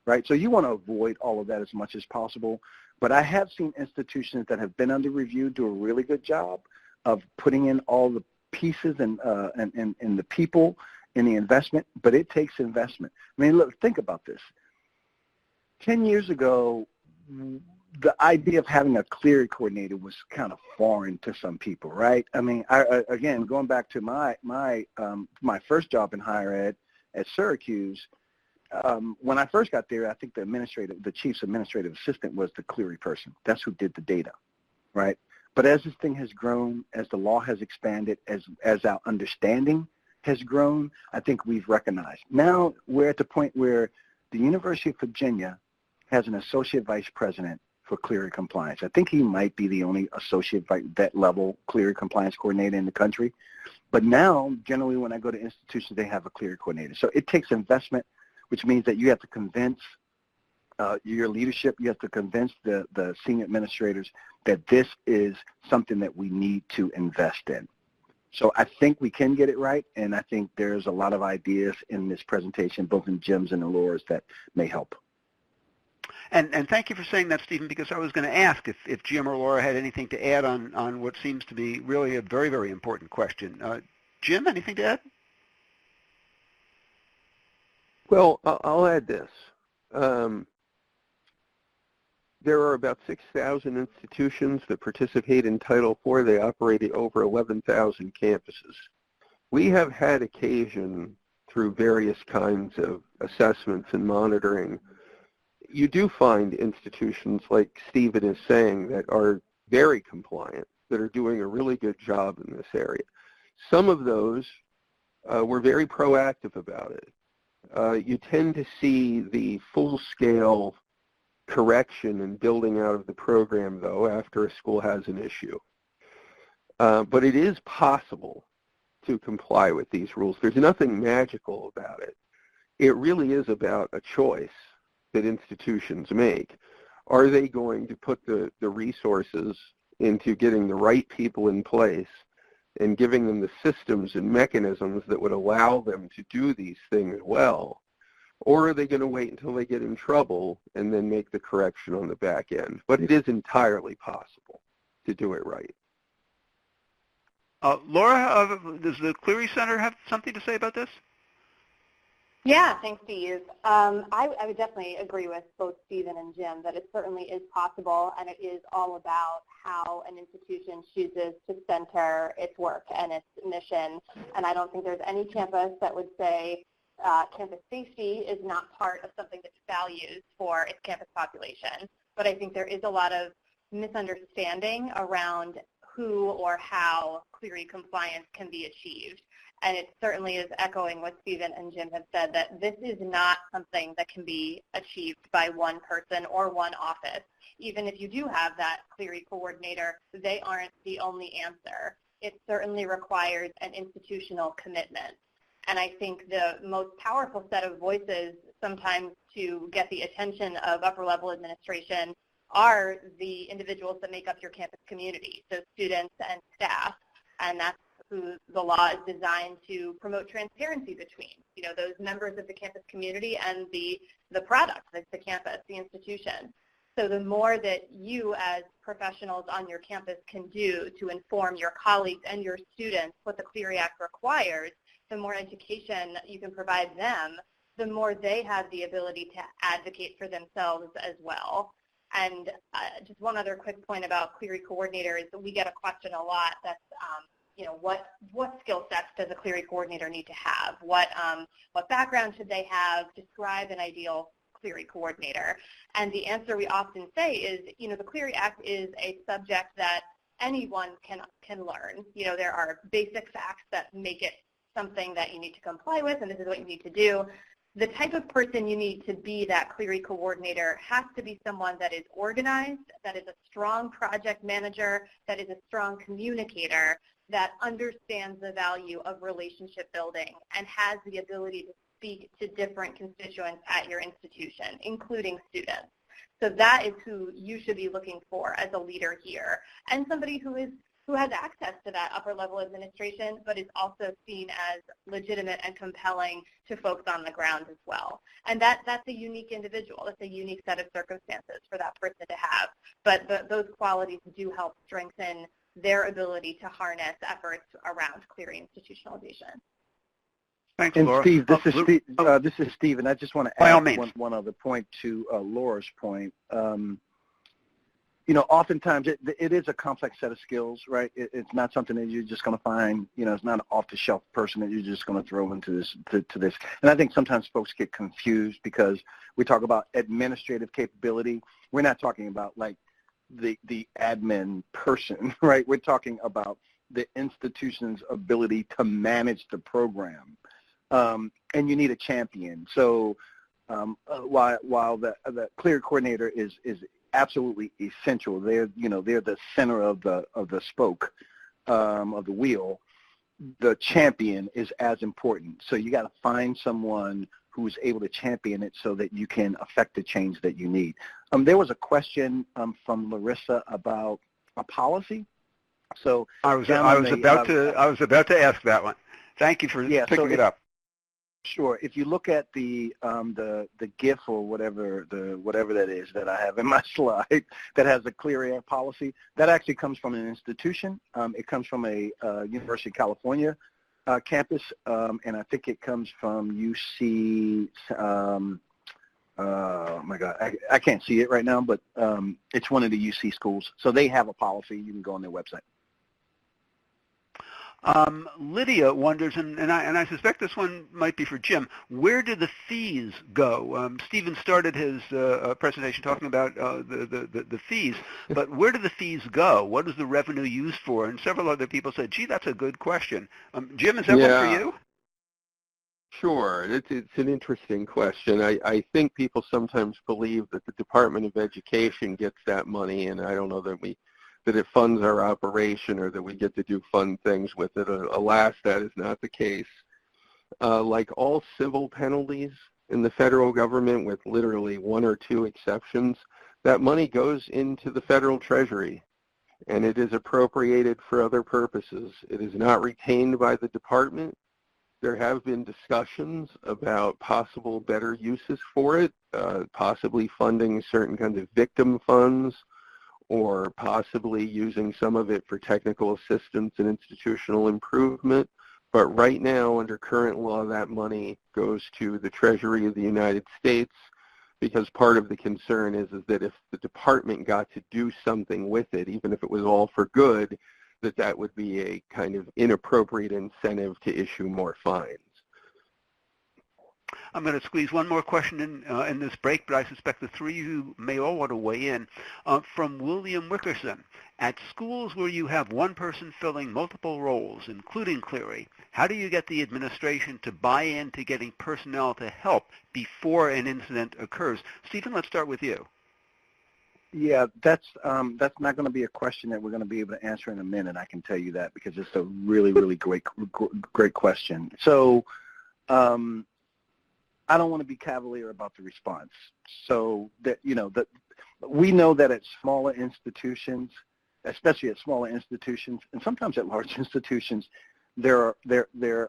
right? So you want to avoid all of that as much as possible. But I have seen institutions that have been under review do a really good job of putting in all the pieces and the people in the investment, but it takes investment. I mean, look, think about this. 10 years ago, the idea of having a Clery coordinator was kind of foreign to some people, right? I mean, again, going back to my first job in higher ed at Syracuse, when I first got there, I think the chief's administrative assistant was the Clery person. That's who did the data, right? But as this thing has grown, as the law has expanded, as our understanding has grown, I think we've recognized. Now we're at the point where the University of Virginia has an associate vice president for Clery compliance. I think he might be the only associate vet level Clery compliance coordinator in the country. But now, generally when I go to institutions, they have a Clery coordinator. So it takes investment, which means that you have to convince your leadership, you have to convince the senior administrators that this is something that we need to invest in. So I think we can get it right, and I think there's a lot of ideas in this presentation, both in Jim's and in Laura's, that may help. And thank you for saying that, Stephen, because I was going to ask if Jim or Laura had anything to add on what seems to be really a very, very important question. Jim, anything to add? Well, I'll add this. There are about 6,000 institutions that participate in Title IV. They operate at over 11,000 campuses. We have had occasion through various kinds of assessments and monitoring. You do find institutions, like Stephen is saying, that are very compliant, that are doing a really good job in this area. Some of those were very proactive about it. You tend to see the full-scale correction and building out of the program, though, after a school has an issue. But it is possible to comply with these rules. There's nothing magical about it. It really is about a choice that institutions make. Are they going to put the resources into getting the right people in place and giving them the systems and mechanisms that would allow them to do these things well? Or are they going to wait until they get in trouble and then make the correction on the back end? But it is entirely possible to do it right. Laura, does the Clery Center have something to say about this? Yeah, thanks, Steve. I would definitely agree with both Stephen and Jim that it certainly is possible, and it is all about how an institution chooses to center its work and its mission. And I don't think there's any campus that would say campus safety is not part of something that's values for its campus population. But I think there is a lot of misunderstanding around who or how Clery compliance can be achieved. And it certainly is echoing what Stephen and Jim have said, that this is not something that can be achieved by one person or one office. Even if you do have that Clery coordinator, they aren't the only answer. It certainly requires an institutional commitment. And I think the most powerful set of voices sometimes to get the attention of upper-level administration are the individuals that make up your campus community, so students and staff. And that's who the law is designed to promote transparency between, those members of the campus community and the product, that's the campus, the institution. So the more that you as professionals on your campus can do to inform your colleagues and your students what the Clery Act requires, the more education you can provide them, the more they have the ability to advocate for themselves as well. And just one other quick point about Clery coordinator is that we get a question a lot that's, what skill sets does a Clery coordinator need to have? What background should they have? Describe an ideal Clery coordinator. And the answer we often say is, the Clery Act is a subject that anyone can learn. There are basic facts that make it something that you need to comply with, and this is what you need to do. The type of person you need to be that Clery coordinator has to be someone that is organized, that is a strong project manager, that is a strong communicator, that understands the value of relationship building and has the ability to speak to different constituents at your institution, including students. So that is who you should be looking for as a leader here, and somebody who has access to that upper-level administration, but is also seen as legitimate and compelling to folks on the ground as well. And that's a unique individual. That's a unique set of circumstances for that person to have. But those qualities do help strengthen their ability to harness efforts around Clery institutionalization. Thanks, and Laura. Steve, this is Steve, and I just want to add one other point to Laura's point. Oftentimes it is a complex set of skills, right? It's not something that you're just going to find, it's not an off-the-shelf person that you're just going to throw into this, to this. And I think sometimes folks get confused because we talk about administrative capability. We're not talking about like the admin person, right? We're talking about the institution's ability to manage the program. And you need a champion. So while the Clery coordinator is absolutely essential. They're the center of the spoke of the wheel. The champion is as important. So you got to find someone who's able to champion it so that you can affect the change that you need. There was a question from Larissa about a policy. So I was about to ask that one. Thank you for picking it up. Sure. If you look at the GIF or whatever that is that I have in my slide that has the Clery Act policy, that actually comes from an institution. It comes from a University of California campus, and I think it comes from UC. Oh my God, I can't see it right now, but it's one of the UC schools. So they have a policy. You can go on their website. Lydia wonders, and I suspect this one might be for Jim, where do the fees go? Stephen started his presentation talking about the fees, but where do the fees go? What is the revenue used for? And several other people said, gee, that's a good question. Jim, is that one for you? Sure. It's an interesting question. I think people sometimes believe that the Department of Education gets that money, and I don't know that it funds our operation or that we get to do fun things with it. Alas, that is not the case. Like all civil penalties in the federal government, with literally one or two exceptions, that money goes into the federal treasury, and it is appropriated for other purposes. It is not retained by the department. There have been discussions about possible better uses for it, possibly funding certain kinds of victim funds, or possibly using some of it for technical assistance and institutional improvement. But right now, under current law, that money goes to the Treasury of the United States, because part of the concern is that if the department got to do something with it, even if it was all for good, that would be a kind of inappropriate incentive to issue more fines. I'm going to squeeze one more question in this break, but I suspect the three of you may all want to weigh in. From William Wickerson, at schools where you have one person filling multiple roles, including Clery, how do you get the administration to buy into getting personnel to help before an incident occurs? Stephen, let's start with you. Yeah, that's not going to be a question that we're going to be able to answer in a minute. I can tell you that, because it's a really, really great question. So I don't want to be cavalier about the response. So that, that we know that at smaller institutions, especially at smaller institutions, and sometimes at large institutions, there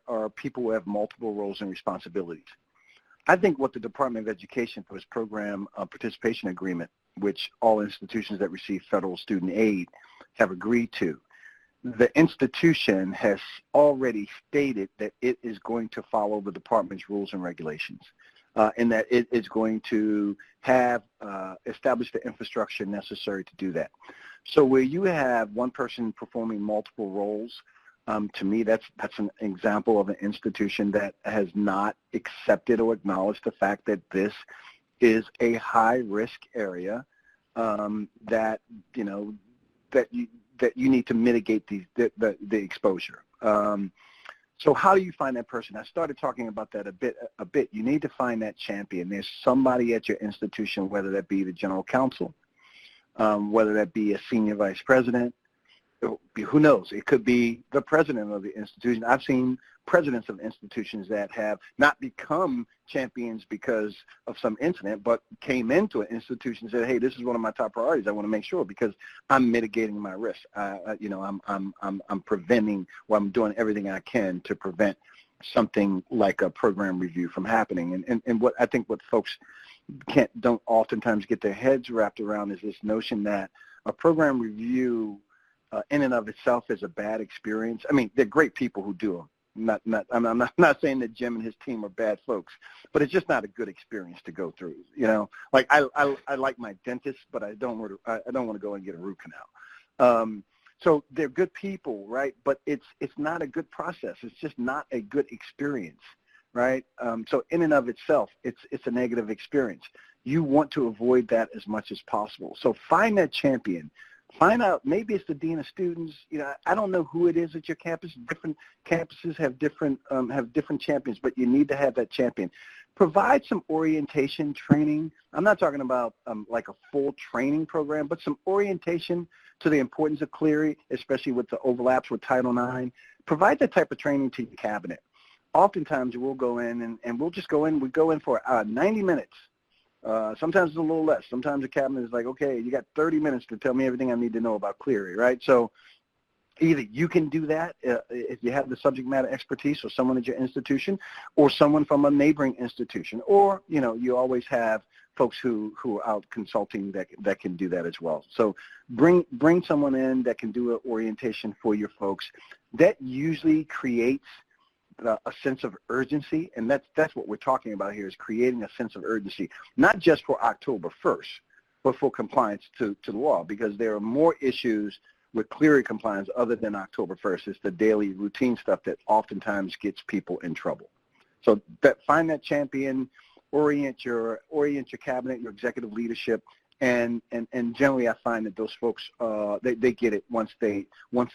are people who have multiple roles and responsibilities. I think what the Department of Education, for its program participation agreement, which all institutions that receive federal student aid have agreed to, the institution has already stated that it is going to follow the department's rules and regulations, and that it is going to have established the infrastructure necessary to do that. So where you have one person performing multiple roles, to me, that's an example of an institution that has not accepted or acknowledged the fact that this is a high-risk area that you need to mitigate the exposure. So how do you find that person? I started talking about that a bit. You need to find that champion. There's somebody at your institution, whether that be the general counsel, whether that be a senior vice president, who knows? It could be the president of the institution. I've seen presidents of institutions that have not become champions because of some incident, but came into an institution and said, "Hey, this is one of my top priorities. I want to make sure because I'm mitigating my risk. I'm preventing, or I'm doing everything I can to prevent something like a program review from happening." And what I think what folks don't oftentimes get their heads wrapped around is this notion that a program review in and of itself is a bad experience. I mean, they're great people who do them. I'm not saying that Jim and his team are bad folks, but it's just not a good experience to go through. Like I like my dentist, but I don't want to go and get a root canal. So they're good people, right? But it's not a good process. It's just not a good experience, right? So in and of itself, it's a negative experience. You want to avoid that as much as possible. So find that champion. Find out, maybe it's the dean of students. I don't know who it is at your campus. Different campuses have different champions, but you need to have that champion. Provide some orientation training. I'm not talking about like a full training program, but some orientation to the importance of Clery, especially with the overlaps with Title IX. Provide that type of training to your cabinet. Oftentimes we'll go in and we'll just go in. We go in for 90 minutes. Sometimes it's a little less. Sometimes the cabinet is like, okay, you got 30 minutes to tell me everything I need to know about Clery, right? So Either you can do that if you have the subject matter expertise, or someone at your institution, or someone from a neighboring institution, or you always have folks who are out consulting that can do that as well. So bring someone in that can do an orientation for your folks. That usually creates a sense of urgency, and that's what we're talking about here, is creating a sense of urgency, not just for October 1st, but for compliance to the law, because there are more issues with Clery compliance other than October 1st. It's the daily routine stuff that oftentimes gets people in trouble. So find that champion, orient your cabinet, your executive leadership, and generally I find that those folks they get it once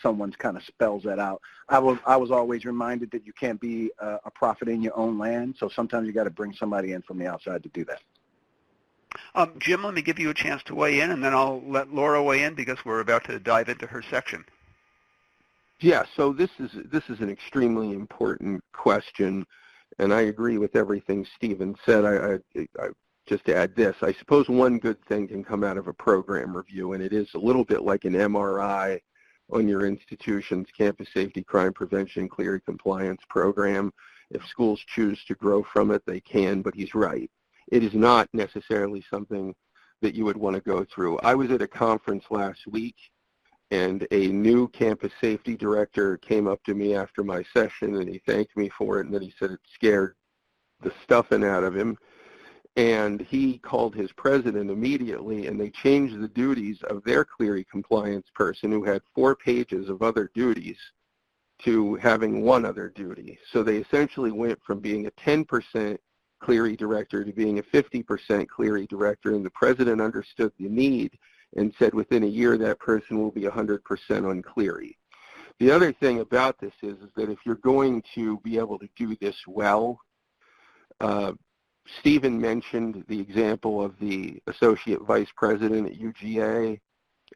someone kind of spells that out. I was always reminded that you can't be a prophet in your own land, so sometimes you got to bring somebody in from the outside to do that. Jim, let me give you a chance to weigh in, and then I'll let Laura weigh in because we're about to dive into her section. Yeah, so this is an extremely important question, and I agree with everything Stephen said. I just to add this, I suppose one good thing can come out of a program review, and it is a little bit like an MRI on your institution's campus safety, crime prevention, Clery compliance program. If schools choose to grow from it, they can, but he's right. It is not necessarily something that you would want to go through. I was at a conference last week, and a new campus safety director came up to me after my session, and he thanked me for it, and then he said it scared the stuffing out of him. And he called his president immediately, and they changed the duties of their Clery compliance person, who had 4 pages of other duties, to having 1 other duty. So they essentially went from being a 10% Clery director to being a 50% Clery director, and the president understood the need and said within a year that person will be 100% on Clery. The other thing about this is that if you're going to be able to do this well, Stephen mentioned the example of the associate vice president at UGA.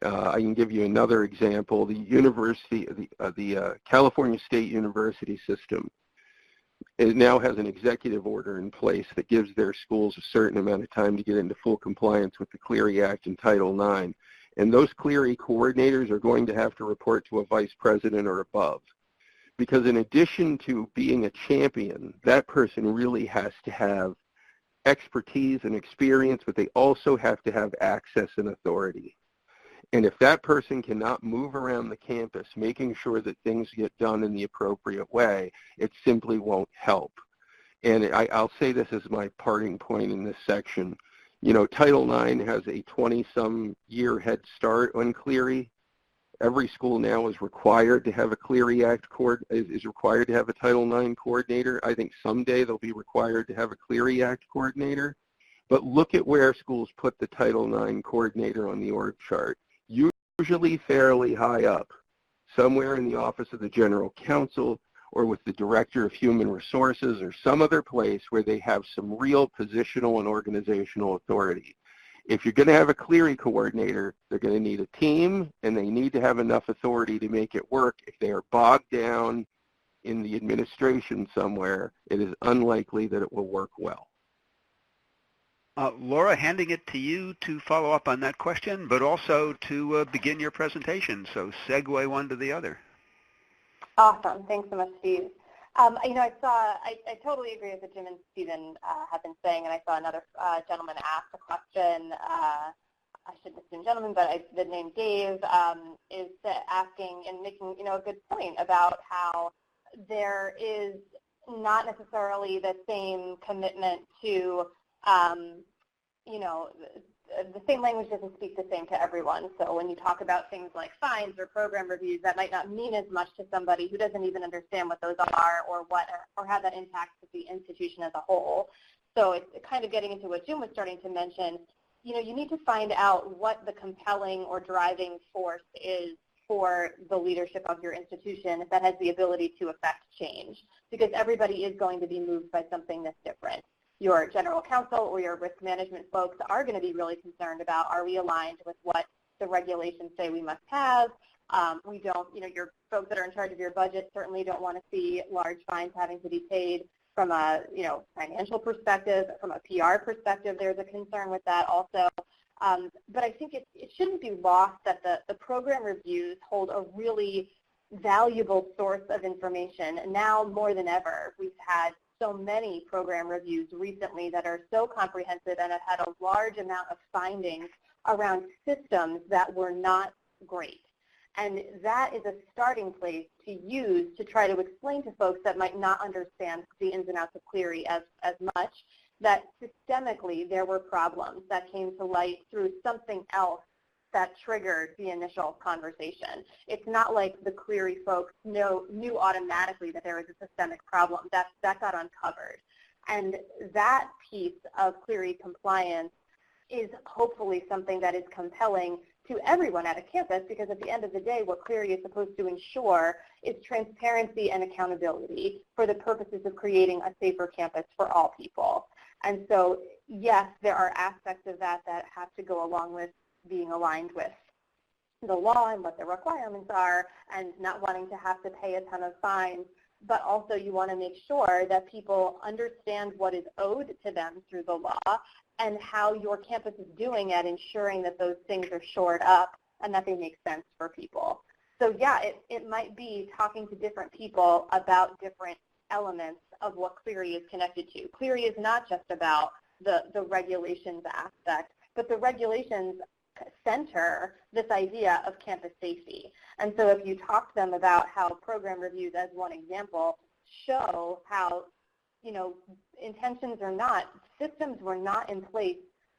I can give you another example. The university, the California State University system, it now has an executive order in place that gives their schools a certain amount of time to get into full compliance with the Clery Act and Title IX. And those Clery coordinators are going to have to report to a vice president or above. Because in addition to being a champion, that person really has to have expertise and experience, but they also have to have access and authority. And if that person cannot move around the campus making sure that things get done in the appropriate way, it simply won't help. And I'll say this as my parting point in this section. Title IX has a 20-some year head start on Clery. Every school now is required to have a Clery Act is required to have a Title IX coordinator. I think someday they'll be required to have a Clery Act coordinator. But look at where schools put the Title IX coordinator on the org chart. Usually fairly high up, somewhere in the office of the general counsel or with the director of human resources or some other place where they have some real positional and organizational authority. If you're going to have a Clery coordinator, they're going to need a team, and they need to have enough authority to make it work. If they are bogged down in the administration somewhere, it is unlikely that it will work well. Laura, handing it to you to follow up on that question, but also to begin your presentation. So segue one to the other. Awesome. Thanks so much, Steve. I totally agree with what Jim and Stephen have been saying, and I saw another gentleman ask a question. I shouldn't assume gentleman, but the name Dave is asking and making a good point about how there is not necessarily the same commitment to the same language doesn't speak the same to everyone. So when you talk about things like fines or program reviews, that might not mean as much to somebody who doesn't even understand what those are or how that impacts the institution as a whole. So it's kind of getting into what Jim was starting to mention. You need to find out what the compelling or driving force is for the leadership of your institution that has the ability to affect change, because everybody is going to be moved by something that's different. Your general counsel or your risk management folks are going to be really concerned about, are we aligned with what the regulations say we must have? We don't, your folks that are in charge of your budget certainly don't want to see large fines having to be paid from a, financial perspective. From a PR perspective, there's a concern with that also. But I think it shouldn't be lost that the program reviews hold a really valuable source of information. Now more than ever, we've had so many program reviews recently that are so comprehensive and have had a large amount of findings around systems that were not great. And that is a starting place to use to try to explain to folks that might not understand the ins and outs of Clery as much, that systemically there were problems that came to light through something else that triggered the initial conversation. It's not like the Clery folks knew automatically that there was a systemic problem. That got uncovered. And that piece of Clery compliance is hopefully something that is compelling to everyone at a campus, because at the end of the day, what Clery is supposed to ensure is transparency and accountability for the purposes of creating a safer campus for all people. And so, yes, there are aspects of that that have to go along with being aligned with the law and what the requirements are, and not wanting to have to pay a ton of fines, but also you want to make sure that people understand what is owed to them through the law and how your campus is doing at ensuring that those things are shored up and that they make sense for people. So yeah, it might be talking to different people about different elements of what Clery is connected to. Clery is not just about the regulations aspect, but the regulations center this idea of campus safety. And so if you talk to them about how program reviews, as one example, show how, intentions or not, systems were not in place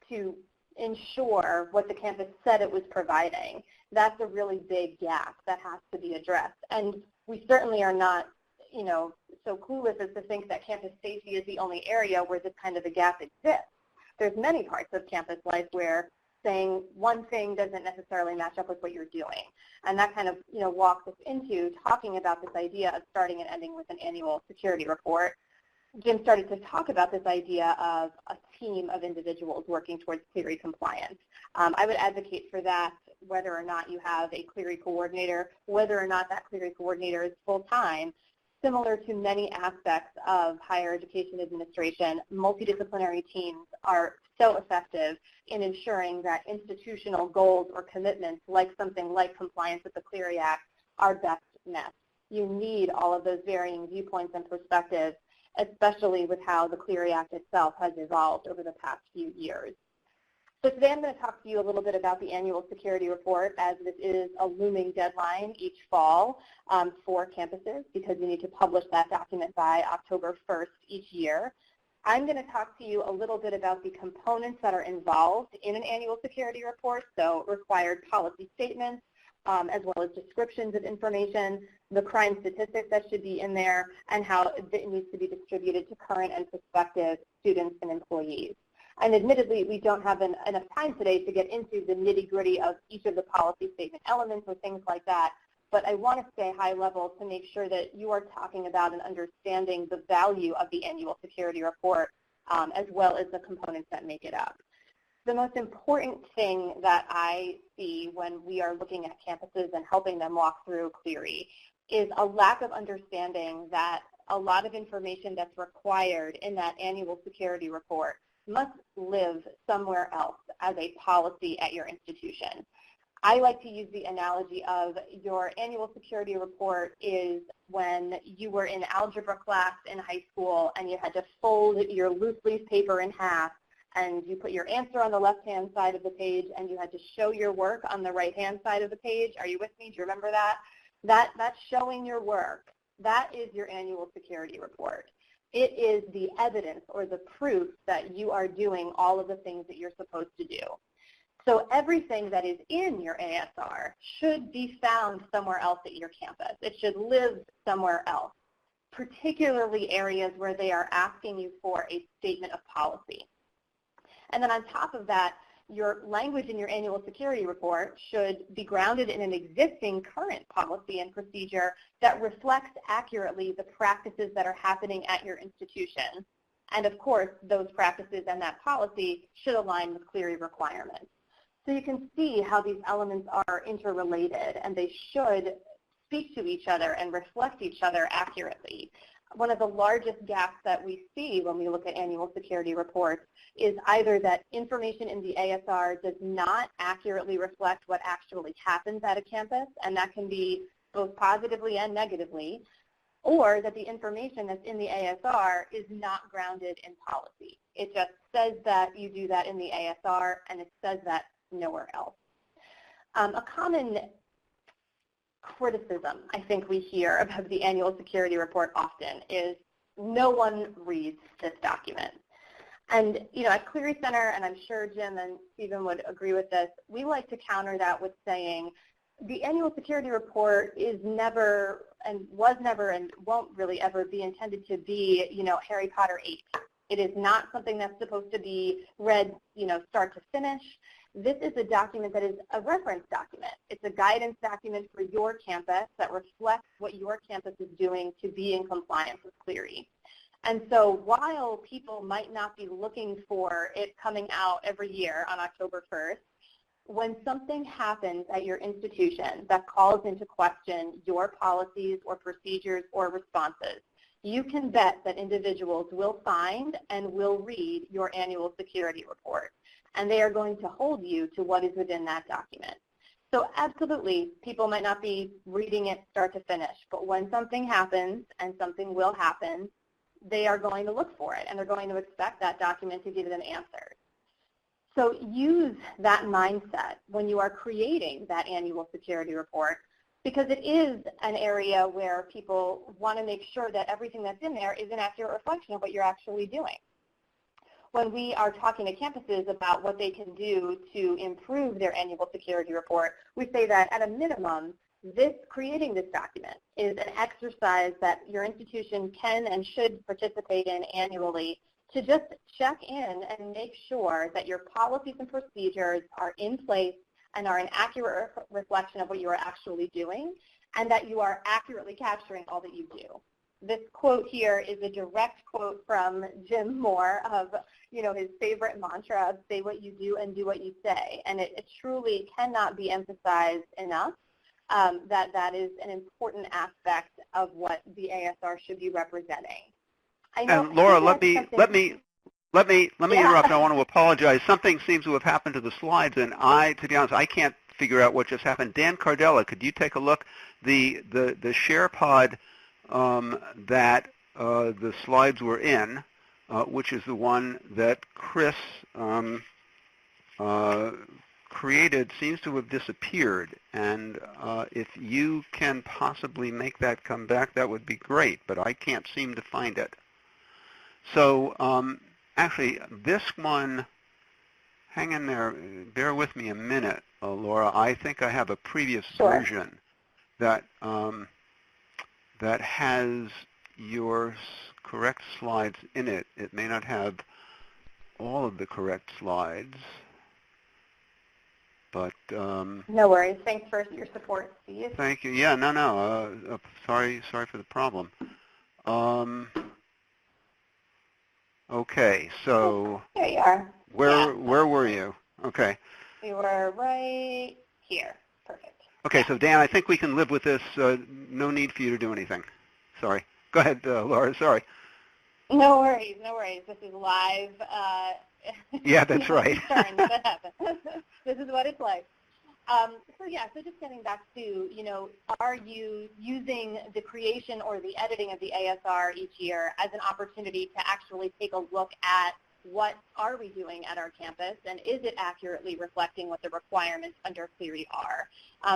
to ensure what the campus said it was providing. That's a really big gap that has to be addressed. And we certainly are not, so clueless as to think that campus safety is the only area where this kind of a gap exists. There's many parts of campus life where saying one thing doesn't necessarily match up with what you're doing. And that kind of, walks us into talking about this idea of starting and ending with an annual security report. Jim started to talk about this idea of a team of individuals working towards Clery compliance. I would advocate for that, whether or not you have a Clery coordinator, whether or not that Clery coordinator is full-time. Similar to many aspects of higher education administration, multidisciplinary teams are so effective in ensuring that institutional goals or commitments, like something like compliance with the Clery Act, are best met. You need all of those varying viewpoints and perspectives, especially with how the Clery Act itself has evolved over the past few years. So today I'm going to talk to you a little bit about the annual security report, as this is a looming deadline each fall for campuses, because you need to publish that document by October 1st each year. I'm going to talk to you a little bit about the components that are involved in an annual security report, so required policy statements, as well as descriptions of information, the crime statistics that should be in there, and how it needs to be distributed to current and prospective students and employees. And admittedly, we don't have enough time today to get into the nitty-gritty of each of the policy statement elements or things like that, but I want to stay high level to make sure that you are talking about and understanding the value of the annual security report, as well as the components that make it up. The most important thing that I see when we are looking at campuses and helping them walk through Clery is a lack of understanding that a lot of information that's required in that annual security report must live somewhere else as a policy at your institution. I like to use the analogy of your annual security report is when you were in algebra class in high school and you had to fold your loose leaf paper in half, and you put your answer on the left-hand side of the page and you had to show your work on the right-hand side of the page. Are you with me? Do you remember that? That's showing your work. That is your annual security report. It is the evidence or the proof that you are doing all of the things that you're supposed to do. So everything that is in your ASR should be found somewhere else at your campus. It should live somewhere else, particularly areas where they are asking you for a statement of policy. And then on top of that, your language in your annual security report should be grounded in an existing current policy and procedure that reflects accurately the practices that are happening at your institution. And of course, those practices and that policy should align with Clery requirements. So you can see how these elements are interrelated, and they should speak to each other and reflect each other accurately. One of the largest gaps that we see when we look at annual security reports is either that information in the ASR does not accurately reflect what actually happens at a campus, and that can be both positively and negatively, or that the information that's in the ASR is not grounded in policy. It just says that you do that in the ASR, and it says that nowhere else. A common criticism I think we hear about the annual security report often is no one reads this document. And at Clery Center, and I'm sure Jim and Stephen would agree with this, we like to counter that with saying the annual security report is never and was never and won't really ever be intended to be, Harry Potter 8. It is not something that's supposed to be read, start to finish. This is a document that is a reference document. It's a guidance document for your campus that reflects what your campus is doing to be in compliance with Clery. And so while people might not be looking for it coming out every year on October 1st, when something happens at your institution that calls into question your policies or procedures or responses, you can bet that individuals will find and will read your annual security report, and they are going to hold you to what is within that document. So absolutely, people might not be reading it start to finish, but when something happens, and something will happen, they are going to look for it, and they're going to expect that document to give them answers. So use that mindset when you are creating that annual security report, because it is an area where people want to make sure that everything that's in there is an accurate reflection of what you're actually doing. When we are talking to campuses about what they can do to improve their annual security report, we say that at a minimum, creating this document is an exercise that your institution can and should participate in annually to just check in and make sure that your policies and procedures are in place and are an accurate reflection of what you are actually doing, and that you are accurately capturing all that you do. This quote here is a direct quote from Jim Moore of, his favorite mantra of say what you do and do what you say. And it truly cannot be emphasized enough that is an important aspect of what the ASR should be representing. And Laura, let me interrupt. I want to apologize. Something seems to have happened to the slides, and to be honest, I can't figure out what just happened. Dan Cardella, could you take a look? The share pod that the slides were in, which is the one that Chris created, seems to have disappeared. And if you can possibly make that come back, that would be great, but I can't seem to find it. So actually, this one, hang in there, bear with me a minute, Laura. I think I have a previous version that that has your correct slides in it. It may not have all of the correct slides, but no worries. Thanks for your support, Steve. Thank you. Yeah, no. Sorry for the problem. Okay, so here you are. Where were you? Okay. We were right here. Perfect. Okay, so Dan, I think we can live with this. No need for you to do anything. Sorry. Go ahead, Laura. Sorry. No worries. This is live. Yeah, that's right. This is what it's like. So just getting back to, are you using the creation or the editing of the ASR each year as an opportunity to actually take a look at what are we doing at our campus, and is it accurately reflecting what the requirements under Clery are?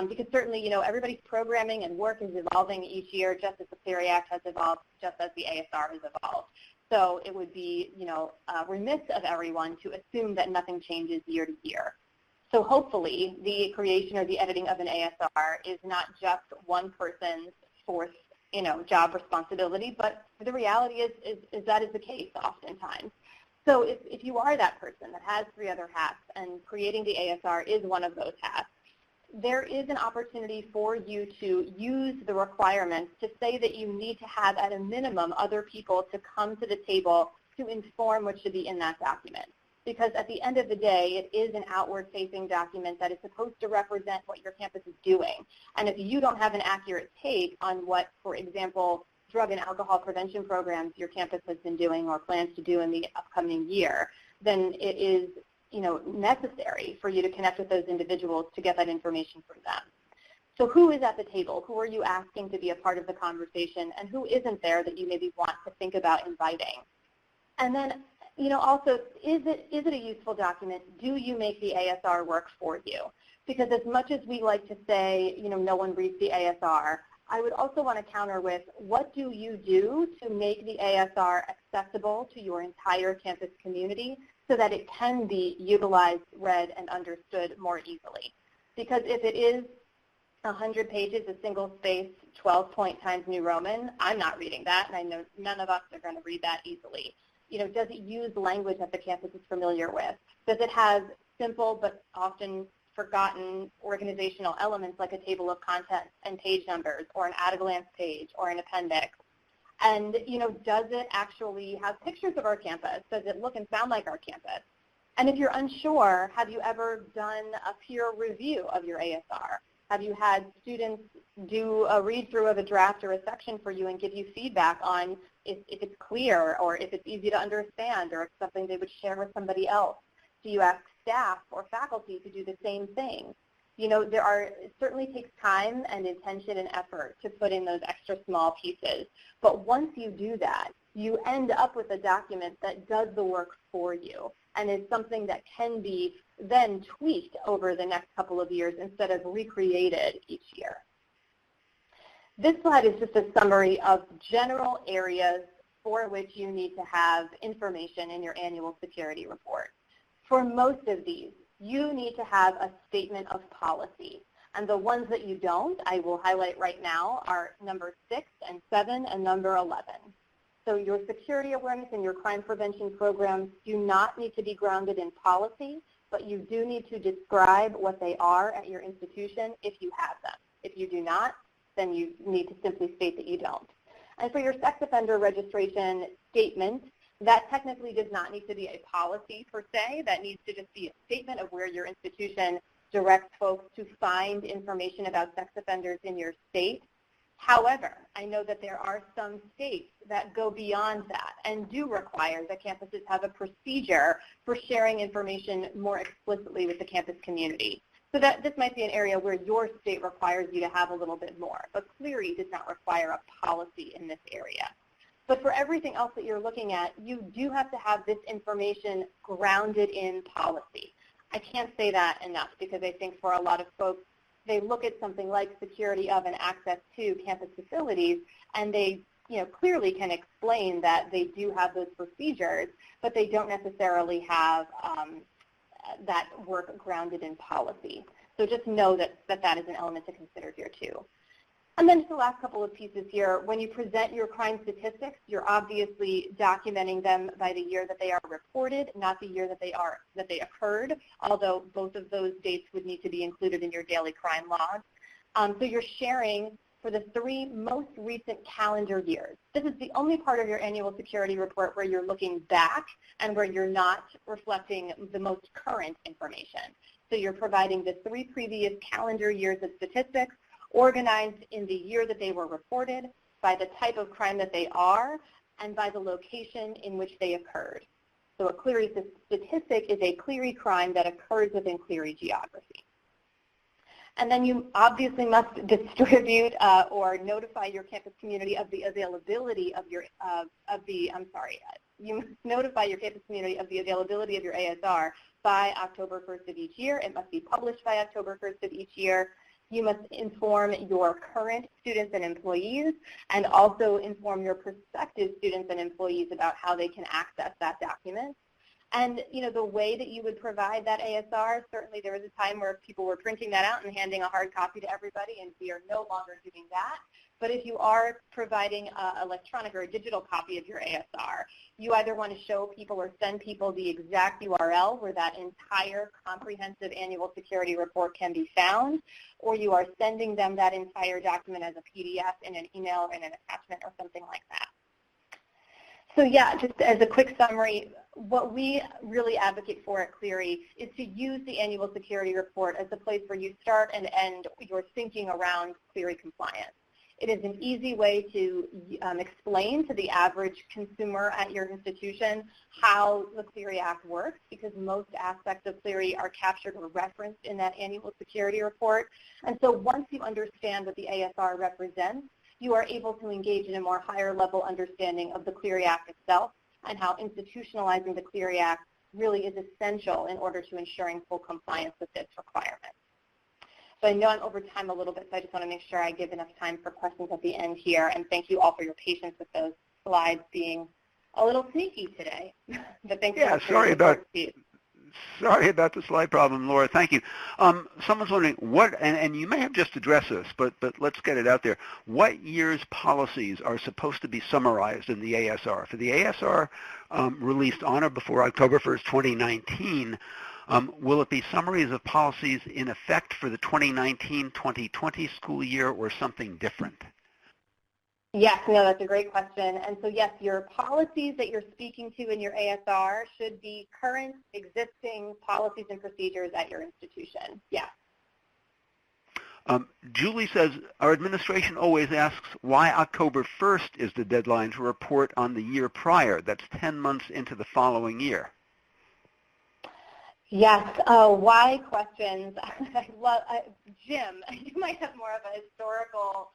Because certainly, everybody's programming and work is evolving each year, just as the Clery Act has evolved, just as the ASR has evolved. So it would be, remiss of everyone to assume that nothing changes year to year. So hopefully the creation or the editing of an ASR is not just one person's fourth, job responsibility, but the reality is that is the case oftentimes. So if you are that person that has three other hats and creating the ASR is one of those hats, there is an opportunity for you to use the requirements to say that you need to have at a minimum other people to come to the table to inform what should be in that document. Because at the end of the day, it is an outward-facing document that is supposed to represent what your campus is doing. And if you don't have an accurate take on what, for example, drug and alcohol prevention programs your campus has been doing or plans to do in the upcoming year, then it is necessary for you to connect with those individuals to get that information from them. So who is at the table? Who are you asking to be a part of the conversation? And who isn't there that you maybe want to think about inviting? And then, also, is it a useful document? Do you make the ASR work for you? Because as much as we like to say, no one reads the ASR, I would also want to counter with, what do you do to make the ASR accessible to your entire campus community so that it can be utilized, read, and understood more easily? Because if it is 100 pages, a single space, 12-point Times New Roman, I'm not reading that, and I know none of us are going to read that easily. Does it use language that the campus is familiar with? Does it have simple but often forgotten organizational elements like a table of contents and page numbers, or an at-a-glance page, or an appendix? And, does it actually have pictures of our campus? Does it look and sound like our campus? And if you're unsure, have you ever done a peer review of your ASR? Have you had students do a read-through of a draft or a section for you and give you feedback on if it's clear, or if it's easy to understand, or if it's something they would share with somebody else? Do you ask staff or faculty to do the same thing? It certainly takes time and intention and effort to put in those extra small pieces. But once you do that, you end up with a document that does the work for you and is something that can be then tweaked over the next couple of years instead of recreated each year. This slide is just a summary of general areas for which you need to have information in your annual security report. For most of these, you need to have a statement of policy. And the ones that you don't, I will highlight right now, are number 6 and 7 and number 11. So your security awareness and your crime prevention programs do not need to be grounded in policy, but you do need to describe what they are at your institution if you have them. If you do not, then you need to simply state that you don't. And for your sex offender registration statement, that technically does not need to be a policy per se. That needs to just be a statement of where your institution directs folks to find information about sex offenders in your state. However, I know that there are some states that go beyond that and do require that campuses have a procedure for sharing information more explicitly with the campus community. So that this might be an area where your state requires you to have a little bit more, but Clery does not require a policy in this area. But for everything else that you're looking at, you do have to have this information grounded in policy. I can't say that enough, because I think for a lot of folks, they look at something like security of and access to campus facilities, and they clearly can explain that they do have those procedures, but they don't necessarily have that work grounded in policy. So just know that is an element to consider here too. And then just the last couple of pieces here, when you present your crime statistics, you're obviously documenting them by the year that they are reported, not the year that they occurred, although both of those dates would need to be included in your daily crime log. So you're sharing for the 3 most recent calendar years. This is the only part of your annual security report where you're looking back and where you're not reflecting the most current information. So you're providing the 3 previous calendar years of statistics, organized in the year that they were reported, by the type of crime that they are, and by the location in which they occurred. So a Clery statistic is a Clery crime that occurs within Clery geography. And then you obviously must distribute or notify your campus community of the availability of your, you must notify your campus community of the availability of your ASR by October 1st of each year. It must be published by October 1st of each year. You must inform your current students and employees, and also inform your prospective students and employees about how they can access that document. And the way that you would provide that ASR, certainly there was a time where people were printing that out and handing a hard copy to everybody, and we are no longer doing that. But if you are providing an electronic or a digital copy of your ASR, you either want to show people or send people the exact URL where that entire comprehensive annual security report can be found, or you are sending them that entire document as a PDF in an email or in an attachment or something like that. So yeah, just as a quick summary, what we really advocate for at Clery is to use the annual security report as a place where you start and end your thinking around Clery compliance. It is an easy way to explain to the average consumer at your institution how the Clery Act works, because most aspects of Clery are captured or referenced in that annual security report. And so once you understand what the AFSR represents, you are able to engage in a more higher level understanding of the Clery Act itself and how institutionalizing the Clery Act really is essential in order to ensuring full compliance with its requirements. So I know I'm over time a little bit, so I just want to make sure I give enough time for questions at the end here. And thank you all for your patience with those slides being a little sneaky today. But thanks yeah, sorry about the slide problem, Laura. Thank you. Someone's wondering what, and you may have just addressed this, but let's get it out there. What year's policies are supposed to be summarized in the ASR? For the ASR released on or before October 1st, 2019, will it be summaries of policies in effect for the 2019-2020 school year or something different? Yes, no, that's a great question. And so yes, your policies that you're speaking to in your ASR should be current existing policies and procedures at your institution. Yes. Julie says, our administration always asks why October 1st is the deadline to report on the year prior. That's 10 months into the following year. Yes, why questions? Jim, you might have more of a historical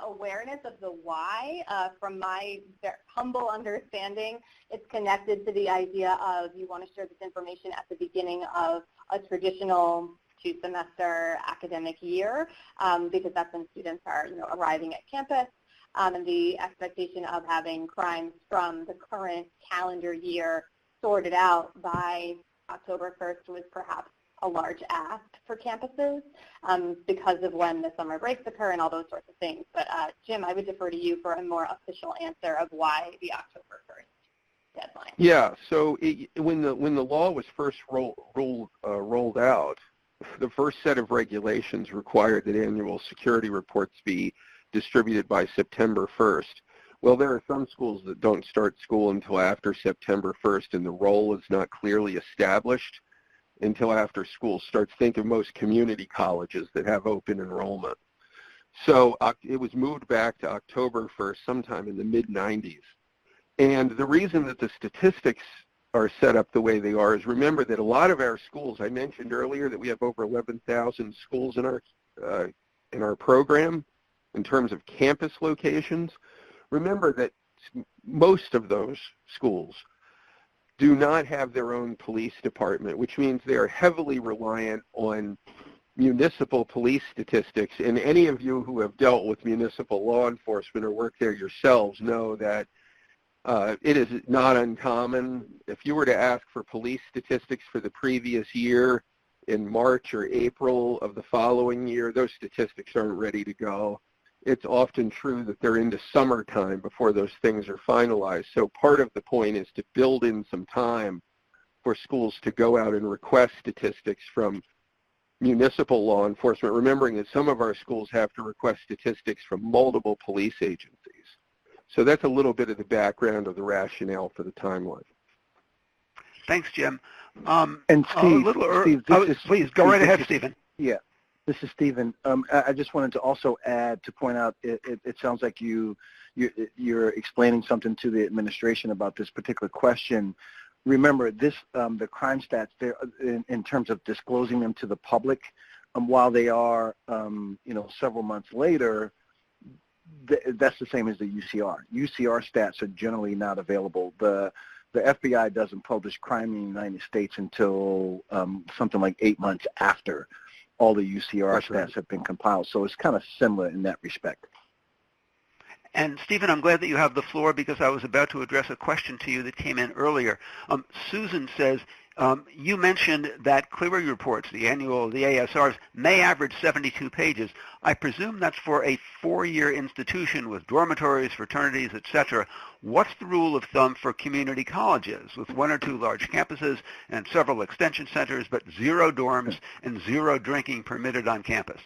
awareness of the why. From my humble understanding, it's connected to the idea of you want to share this information at the beginning of a traditional two-semester academic year, because that's when students are arriving at campus, and the expectation of having crimes from the current calendar year sorted out by October 1st was perhaps a large ask for campuses because of when the summer breaks occur and all those sorts of things. But Jim, I would defer to you for a more official answer of why the October 1st deadline. Yeah, so when the law was first rolled out, the first set of regulations required that annual security reports be distributed by September 1st. Well, there are some schools that don't start school until after September 1st, and the role is not clearly established until after school starts. Think of most community colleges that have open enrollment. So it was moved back to October 1st sometime in the mid-90s. And the reason that the statistics are set up the way they are is, remember that a lot of our schools, I mentioned earlier that we have over 11,000 schools in our program in terms of campus locations. Remember that most of those schools do not have their own police department, which means they are heavily reliant on municipal police statistics. And any of you who have dealt with municipal law enforcement or work there yourselves know that it is not uncommon. If you were to ask for police statistics for the previous year in March or April of the following year, those statistics aren't ready to go. It's often true that they're into summertime before those things are finalized. So part of the point is to build in some time for schools to go out and request statistics from municipal law enforcement, remembering that some of our schools have to request statistics from multiple police agencies. So that's a little bit of the background of the rationale for the timeline. Thanks, Jim. And Steve, please go right ahead, Stephen. Yeah. This is Stephen. I just wanted to also add to point out, it sounds like you're explaining something to the administration about this particular question. Remember, the crime stats there, in terms of disclosing them to the public, while they are, several months later, that's the same as the UCR. UCR stats are generally not available. The FBI doesn't publish crime in the United States until something like 8 months after all the UCR stats have been compiled. So it's kind of similar in that respect. And Stephen, I'm glad that you have the floor because I was about to address a question to you that came in earlier. Susan says, you mentioned that Clery reports, the ASRs, may average 72 pages. I presume that's for a 4-year institution with dormitories, fraternities, etc. What's the rule of thumb for community colleges with 1 or 2 large campuses and several extension centers, but 0 dorms and 0 drinking permitted on campus?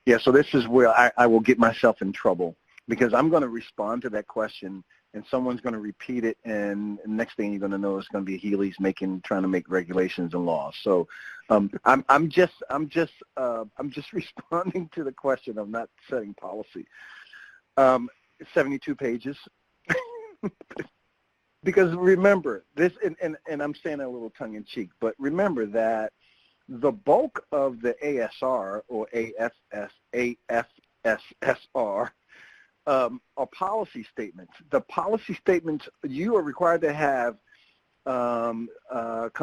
Yeah, so this is where I will get myself in trouble. because I'm going to respond to that question and someone's going to repeat it, and the next thing you're going to know is going to be Healy's trying to make regulations and laws. So I'm just responding to the question. I'm not setting policy. 72 pages. Because remember this, and I'm saying it a little tongue in cheek, but remember that the bulk of the ASR or AFSR are policy statements. The policy statements, you are required to have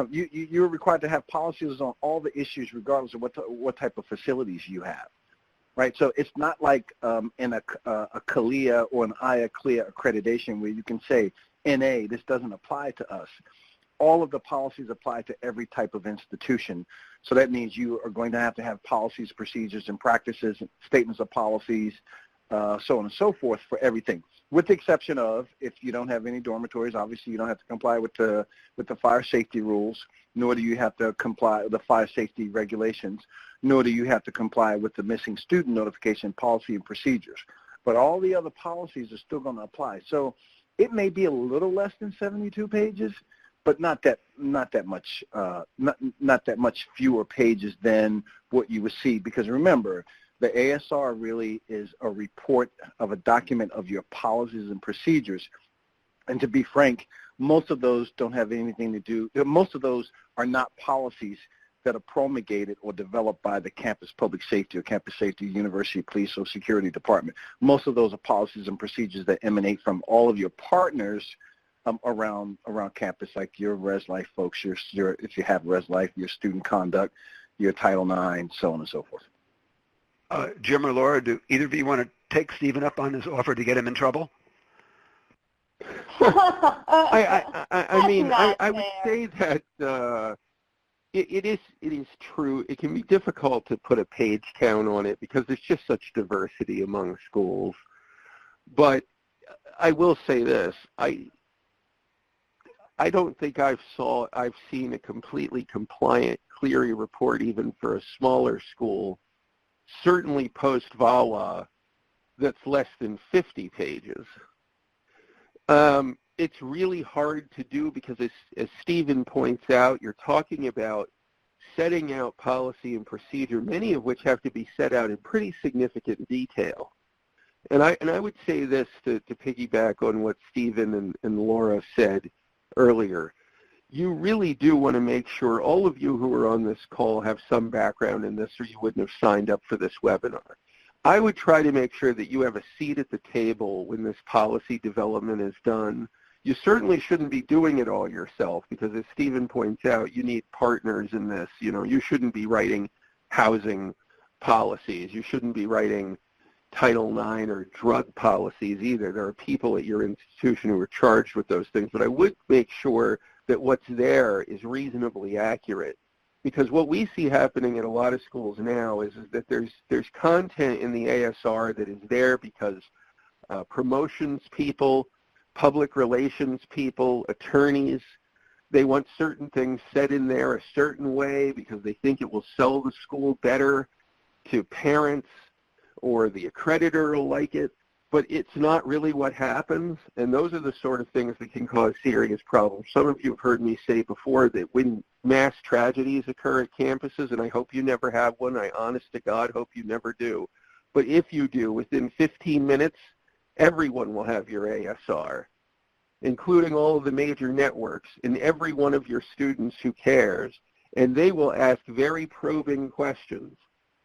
you're required to have policies on all the issues regardless of what type of facilities you have, right? So it's not like in a CLIA or an IA-CLIA accreditation where you can say, NA, this doesn't apply to us. All of the policies apply to every type of institution. So that means you are going to have policies, procedures, and practices, statements of policies, so on and so forth for everything. With the exception of, if you don't have any dormitories, obviously you don't have to comply with the fire safety rules, nor do you have to comply with the fire safety regulations, nor do you have to comply with the missing student notification policy and procedures. But all the other policies are still going to apply. So it may be a little less than 72 pages, but not that much fewer pages than what you would see. Because remember, the ASR really is a report of a document of your policies and procedures. And to be frank, most of those don't have anything to do. Most of those are not policies that are promulgated or developed by the campus public safety or campus safety, university, police, or security department. Most of those are policies and procedures that emanate from all of your partners around campus, like your Res Life folks, your if you have Res Life, your student conduct, your Title IX, so on and so forth. Jim or Laura, do either of you want to take Stephen up on his offer to get him in trouble? I mean, I would say that it is true. It can be difficult to put a page count on it because there's just such diversity among schools. But I will say this: I don't think I've seen a completely compliant Clery report even for a smaller school, certainly post-VAWA, that's less than 50 pages. It's really hard to do because, as Stephen points out, you're talking about setting out policy and procedure, many of which have to be set out in pretty significant detail. And I would say this to piggyback on what Stephen and Laura said earlier. You really do want to make sure all of you who are on this call have some background in this, or you wouldn't have signed up for this webinar. I would try to make sure that you have a seat at the table when this policy development is done. You certainly shouldn't be doing it all yourself because, as Stephen points out, you need partners in this. You know, you shouldn't be writing housing policies. You shouldn't be writing Title IX or drug policies either. There are people at your institution who are charged with those things. But I would make sure that what's there is reasonably accurate. Because what we see happening at a lot of schools now is that there's content in the ASR that is there because promotions people, public relations people, attorneys, they want certain things said in there a certain way because they think it will sell the school better to parents, or the accreditor will like it. But it's not really what happens, and those are the sort of things that can cause serious problems. Some of you have heard me say before that when mass tragedies occur at campuses, and I hope you never have one, I honest to God hope you never do, but if you do, within 15 minutes, everyone will have your ASR, including all of the major networks, and every one of your students who cares, and they will ask very probing questions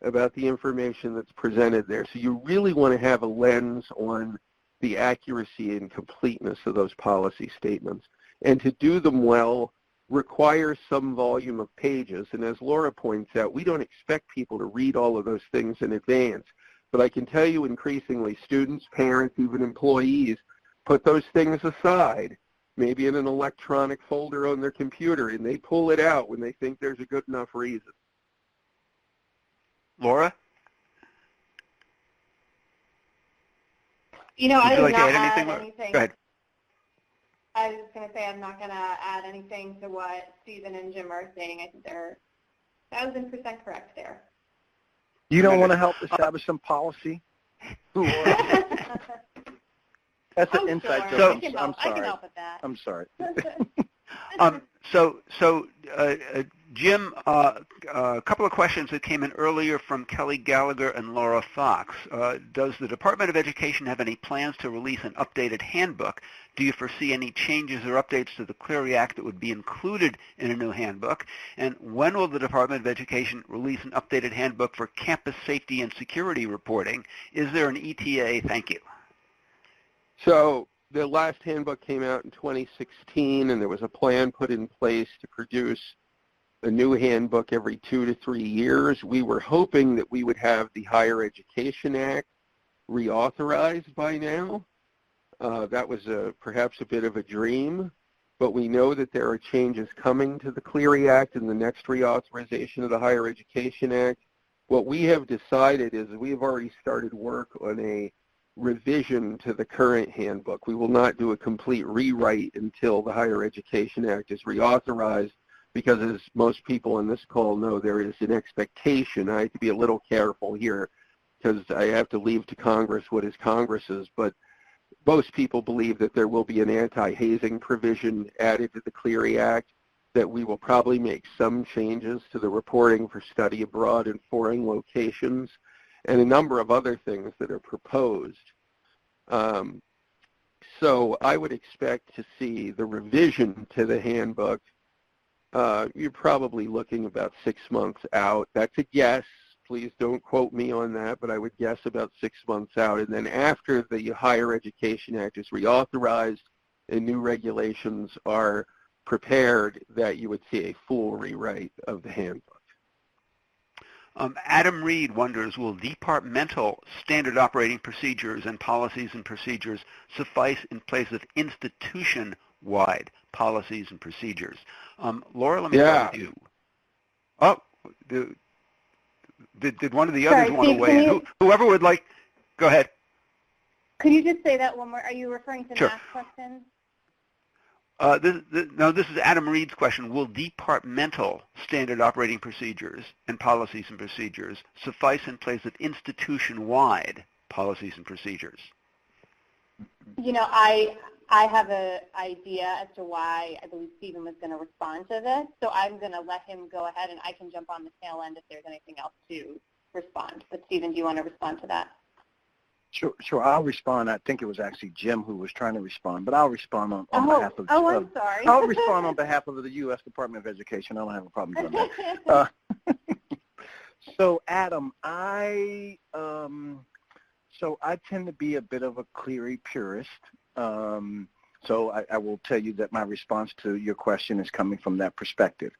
about the information that's presented there. So you really want to have a lens on the accuracy and completeness of those policy statements. And to do them well requires some volume of pages. And as Laura points out, we don't expect people to read all of those things in advance. But I can tell you increasingly students, parents, even employees put those things aside, maybe in an electronic folder on their computer, and they pull it out when they think there's a good enough reason. Laura? You know, Would I you would like to not add add anything? anything. Go ahead. I was just going to say I'm not going to add anything to what Stephen and Jim are saying. I think they're 1,000% correct there. You don't want to help establish some policy? That's an inside Sure. joke. I can help with that. I'm sorry. Jim, a couple of questions that came in earlier from Kelly Gallagher and Laura Fox. Does the Department of Education have any plans to release an updated handbook? Do you foresee any changes or updates to the Clery Act that would be included in a new handbook? And when will the Department of Education release an updated handbook for campus safety and security reporting? Is there an ETA? Thank you. So the last handbook came out in 2016, and there was a plan put in place to produce a new handbook every 2 to 3 years. We were hoping that we would have the Higher Education Act reauthorized by now. That was perhaps a bit of a dream, but we know that there are changes coming to the Clery Act and the next reauthorization of the Higher Education Act. What we have decided is we have already started work on a revision to the current handbook. We will not do a complete rewrite until the Higher Education Act is reauthorized, because as most people on this call know, there is an expectation. I have to be a little careful here because I have to leave to Congress what is Congress's, but most people believe that there will be an anti-hazing provision added to the Clery Act, that we will probably make some changes to the reporting for study abroad in foreign locations, and a number of other things that are proposed. So I would expect to see the revision to the handbook. You're probably looking about 6 months out. That's a guess. Please don't quote me on that, but I would guess about 6 months out. And then after the Higher Education Act is reauthorized and new regulations are prepared, that you would see a full rewrite of the handbook. Adam Reed wonders, will departmental standard operating procedures and policies and procedures suffice in place of institution-wide policies and procedures? Laura, let me start with you. Oh, did one of the others want to weigh in? Whoever would like, go ahead. Could you just say that one more? Are you referring to Sure. math questions? No, this is Adam Reed's question. Will departmental standard operating procedures and policies and procedures suffice in place of institution-wide policies and procedures? You know, I have an idea as to why I believe Stephen was going to respond to this, so I'm going to let him go ahead, and I can jump on the tail end if there's anything else to respond. But Stephen, do you want to respond to that? Sure. I'll respond. I think it was actually Jim who was trying to respond, but I'll respond on behalf of. I'm sorry. I'll respond on behalf of the U.S. Department of Education. I don't have a problem doing that. So, Adam, I tend to be a bit of a Clery purist. So I will tell you that my response to your question is coming from that perspective.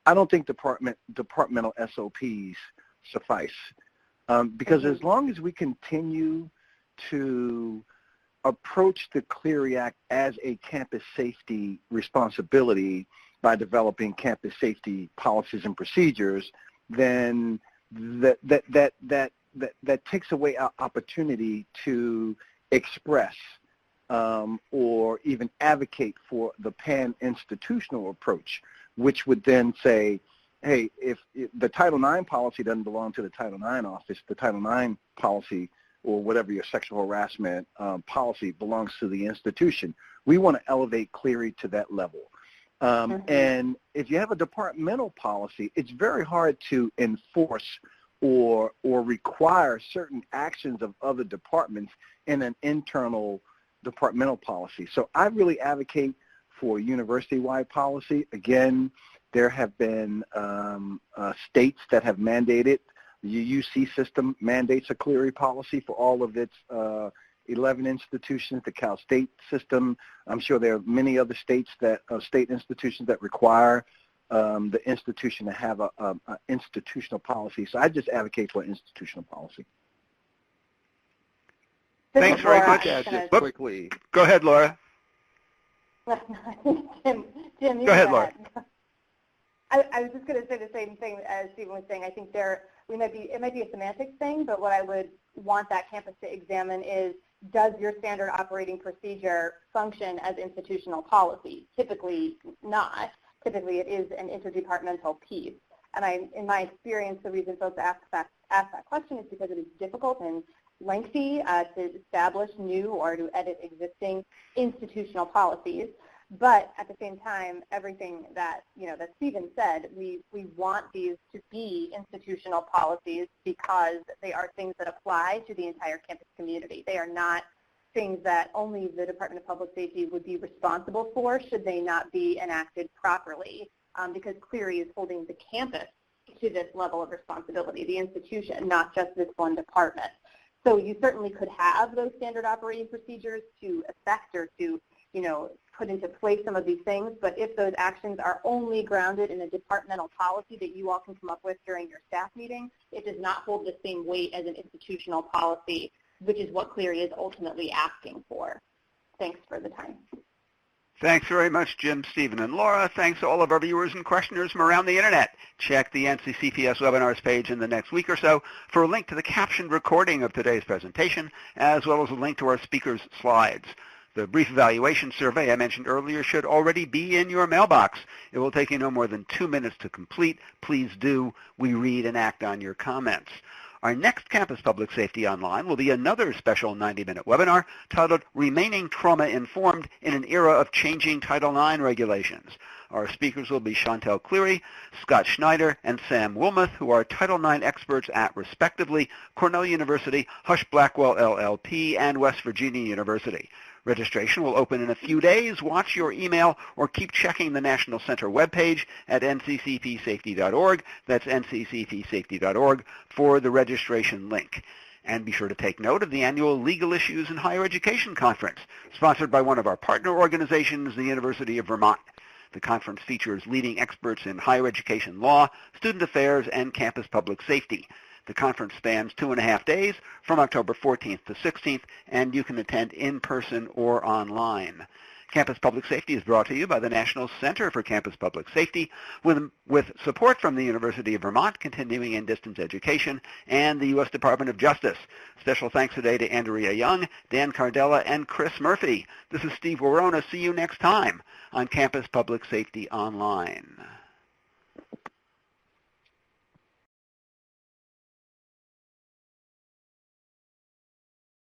I don't think departmental SOPs suffice. Because as long as we continue to approach the Clery Act as a campus safety responsibility by developing campus safety policies and procedures, then that takes away our opportunity to express or even advocate for the pan-institutional approach, which would then say, hey, if the Title IX policy doesn't belong to the Title IX office, the Title IX policy or whatever your sexual harassment policy belongs to the institution. We want to elevate Clery to that level. And if you have a departmental policy, it's very hard to enforce or require certain actions of other departments in an internal departmental policy. So I really advocate for university-wide policy. Again, there have been states that have mandated. The UC system mandates a Clery policy for all of its 11 institutions. The Cal State system, I'm sure there are many other states state institutions that require the institution to have a institutional policy. So I just advocate for institutional policy. Thanks very much. Just quickly. Go ahead, Laura. Jim, you go ahead, Laura. I was just going to say the same thing as Stephen was saying. I think it might be a semantics thing, but what I would want that campus to examine is, does your standard operating procedure function as institutional policy? Typically not. Typically it is an interdepartmental piece. And in my experience, the reason folks ask that question is because it is difficult, and lengthy to establish new or to edit existing institutional policies. But at the same time, everything that, that Stephen said, we want these to be institutional policies because they are things that apply to the entire campus community. They are not things that only the Department of Public Safety would be responsible for should they not be enacted properly, because Clery is holding the campus to this level of responsibility, the institution, not just this one department. So you certainly could have those standard operating procedures to affect or to, put into place some of these things, but if those actions are only grounded in a departmental policy that you all can come up with during your staff meeting, it does not hold the same weight as an institutional policy, which is what Clery is ultimately asking for. Thanks for the time. Thanks very much, Jim, Stephen, and Laura. Thanks to all of our viewers and questioners from around the Internet. Check the NCCPS webinars page in the next week or so for a link to the captioned recording of today's presentation, as well as a link to our speakers' slides. The brief evaluation survey I mentioned earlier should already be in your mailbox. It will take you no more than 2 minutes to complete. Please do. We read and act on your comments. Our next Campus Public Safety Online will be another special 90-minute webinar titled Remaining Trauma-Informed in an Era of Changing Title IX Regulations. Our speakers will be Chantel Cleary, Scott Schneider, and Sam Wilmoth, who are Title IX experts at, respectively, Cornell University, Husch Blackwell LLP, and West Virginia University. Registration will open in a few days. Watch your email or keep checking the National Center webpage at nccpsafety.org. That's nccpsafety.org for the registration link. And be sure to take note of the annual Legal Issues in Higher Education Conference, sponsored by one of our partner organizations, the University of Vermont. The conference features leading experts in higher education law, student affairs, and campus public safety. The conference spans 2.5 days from October 14th to 16th, and you can attend in person or online. Campus Public Safety is brought to you by the National Center for Campus Public Safety with support from the University of Vermont Continuing and Distance Education and the U.S. Department of Justice. Special thanks today to Andrea Young, Dan Cardella, and Chris Murphy. This is Steve Worona. See you next time on Campus Public Safety Online.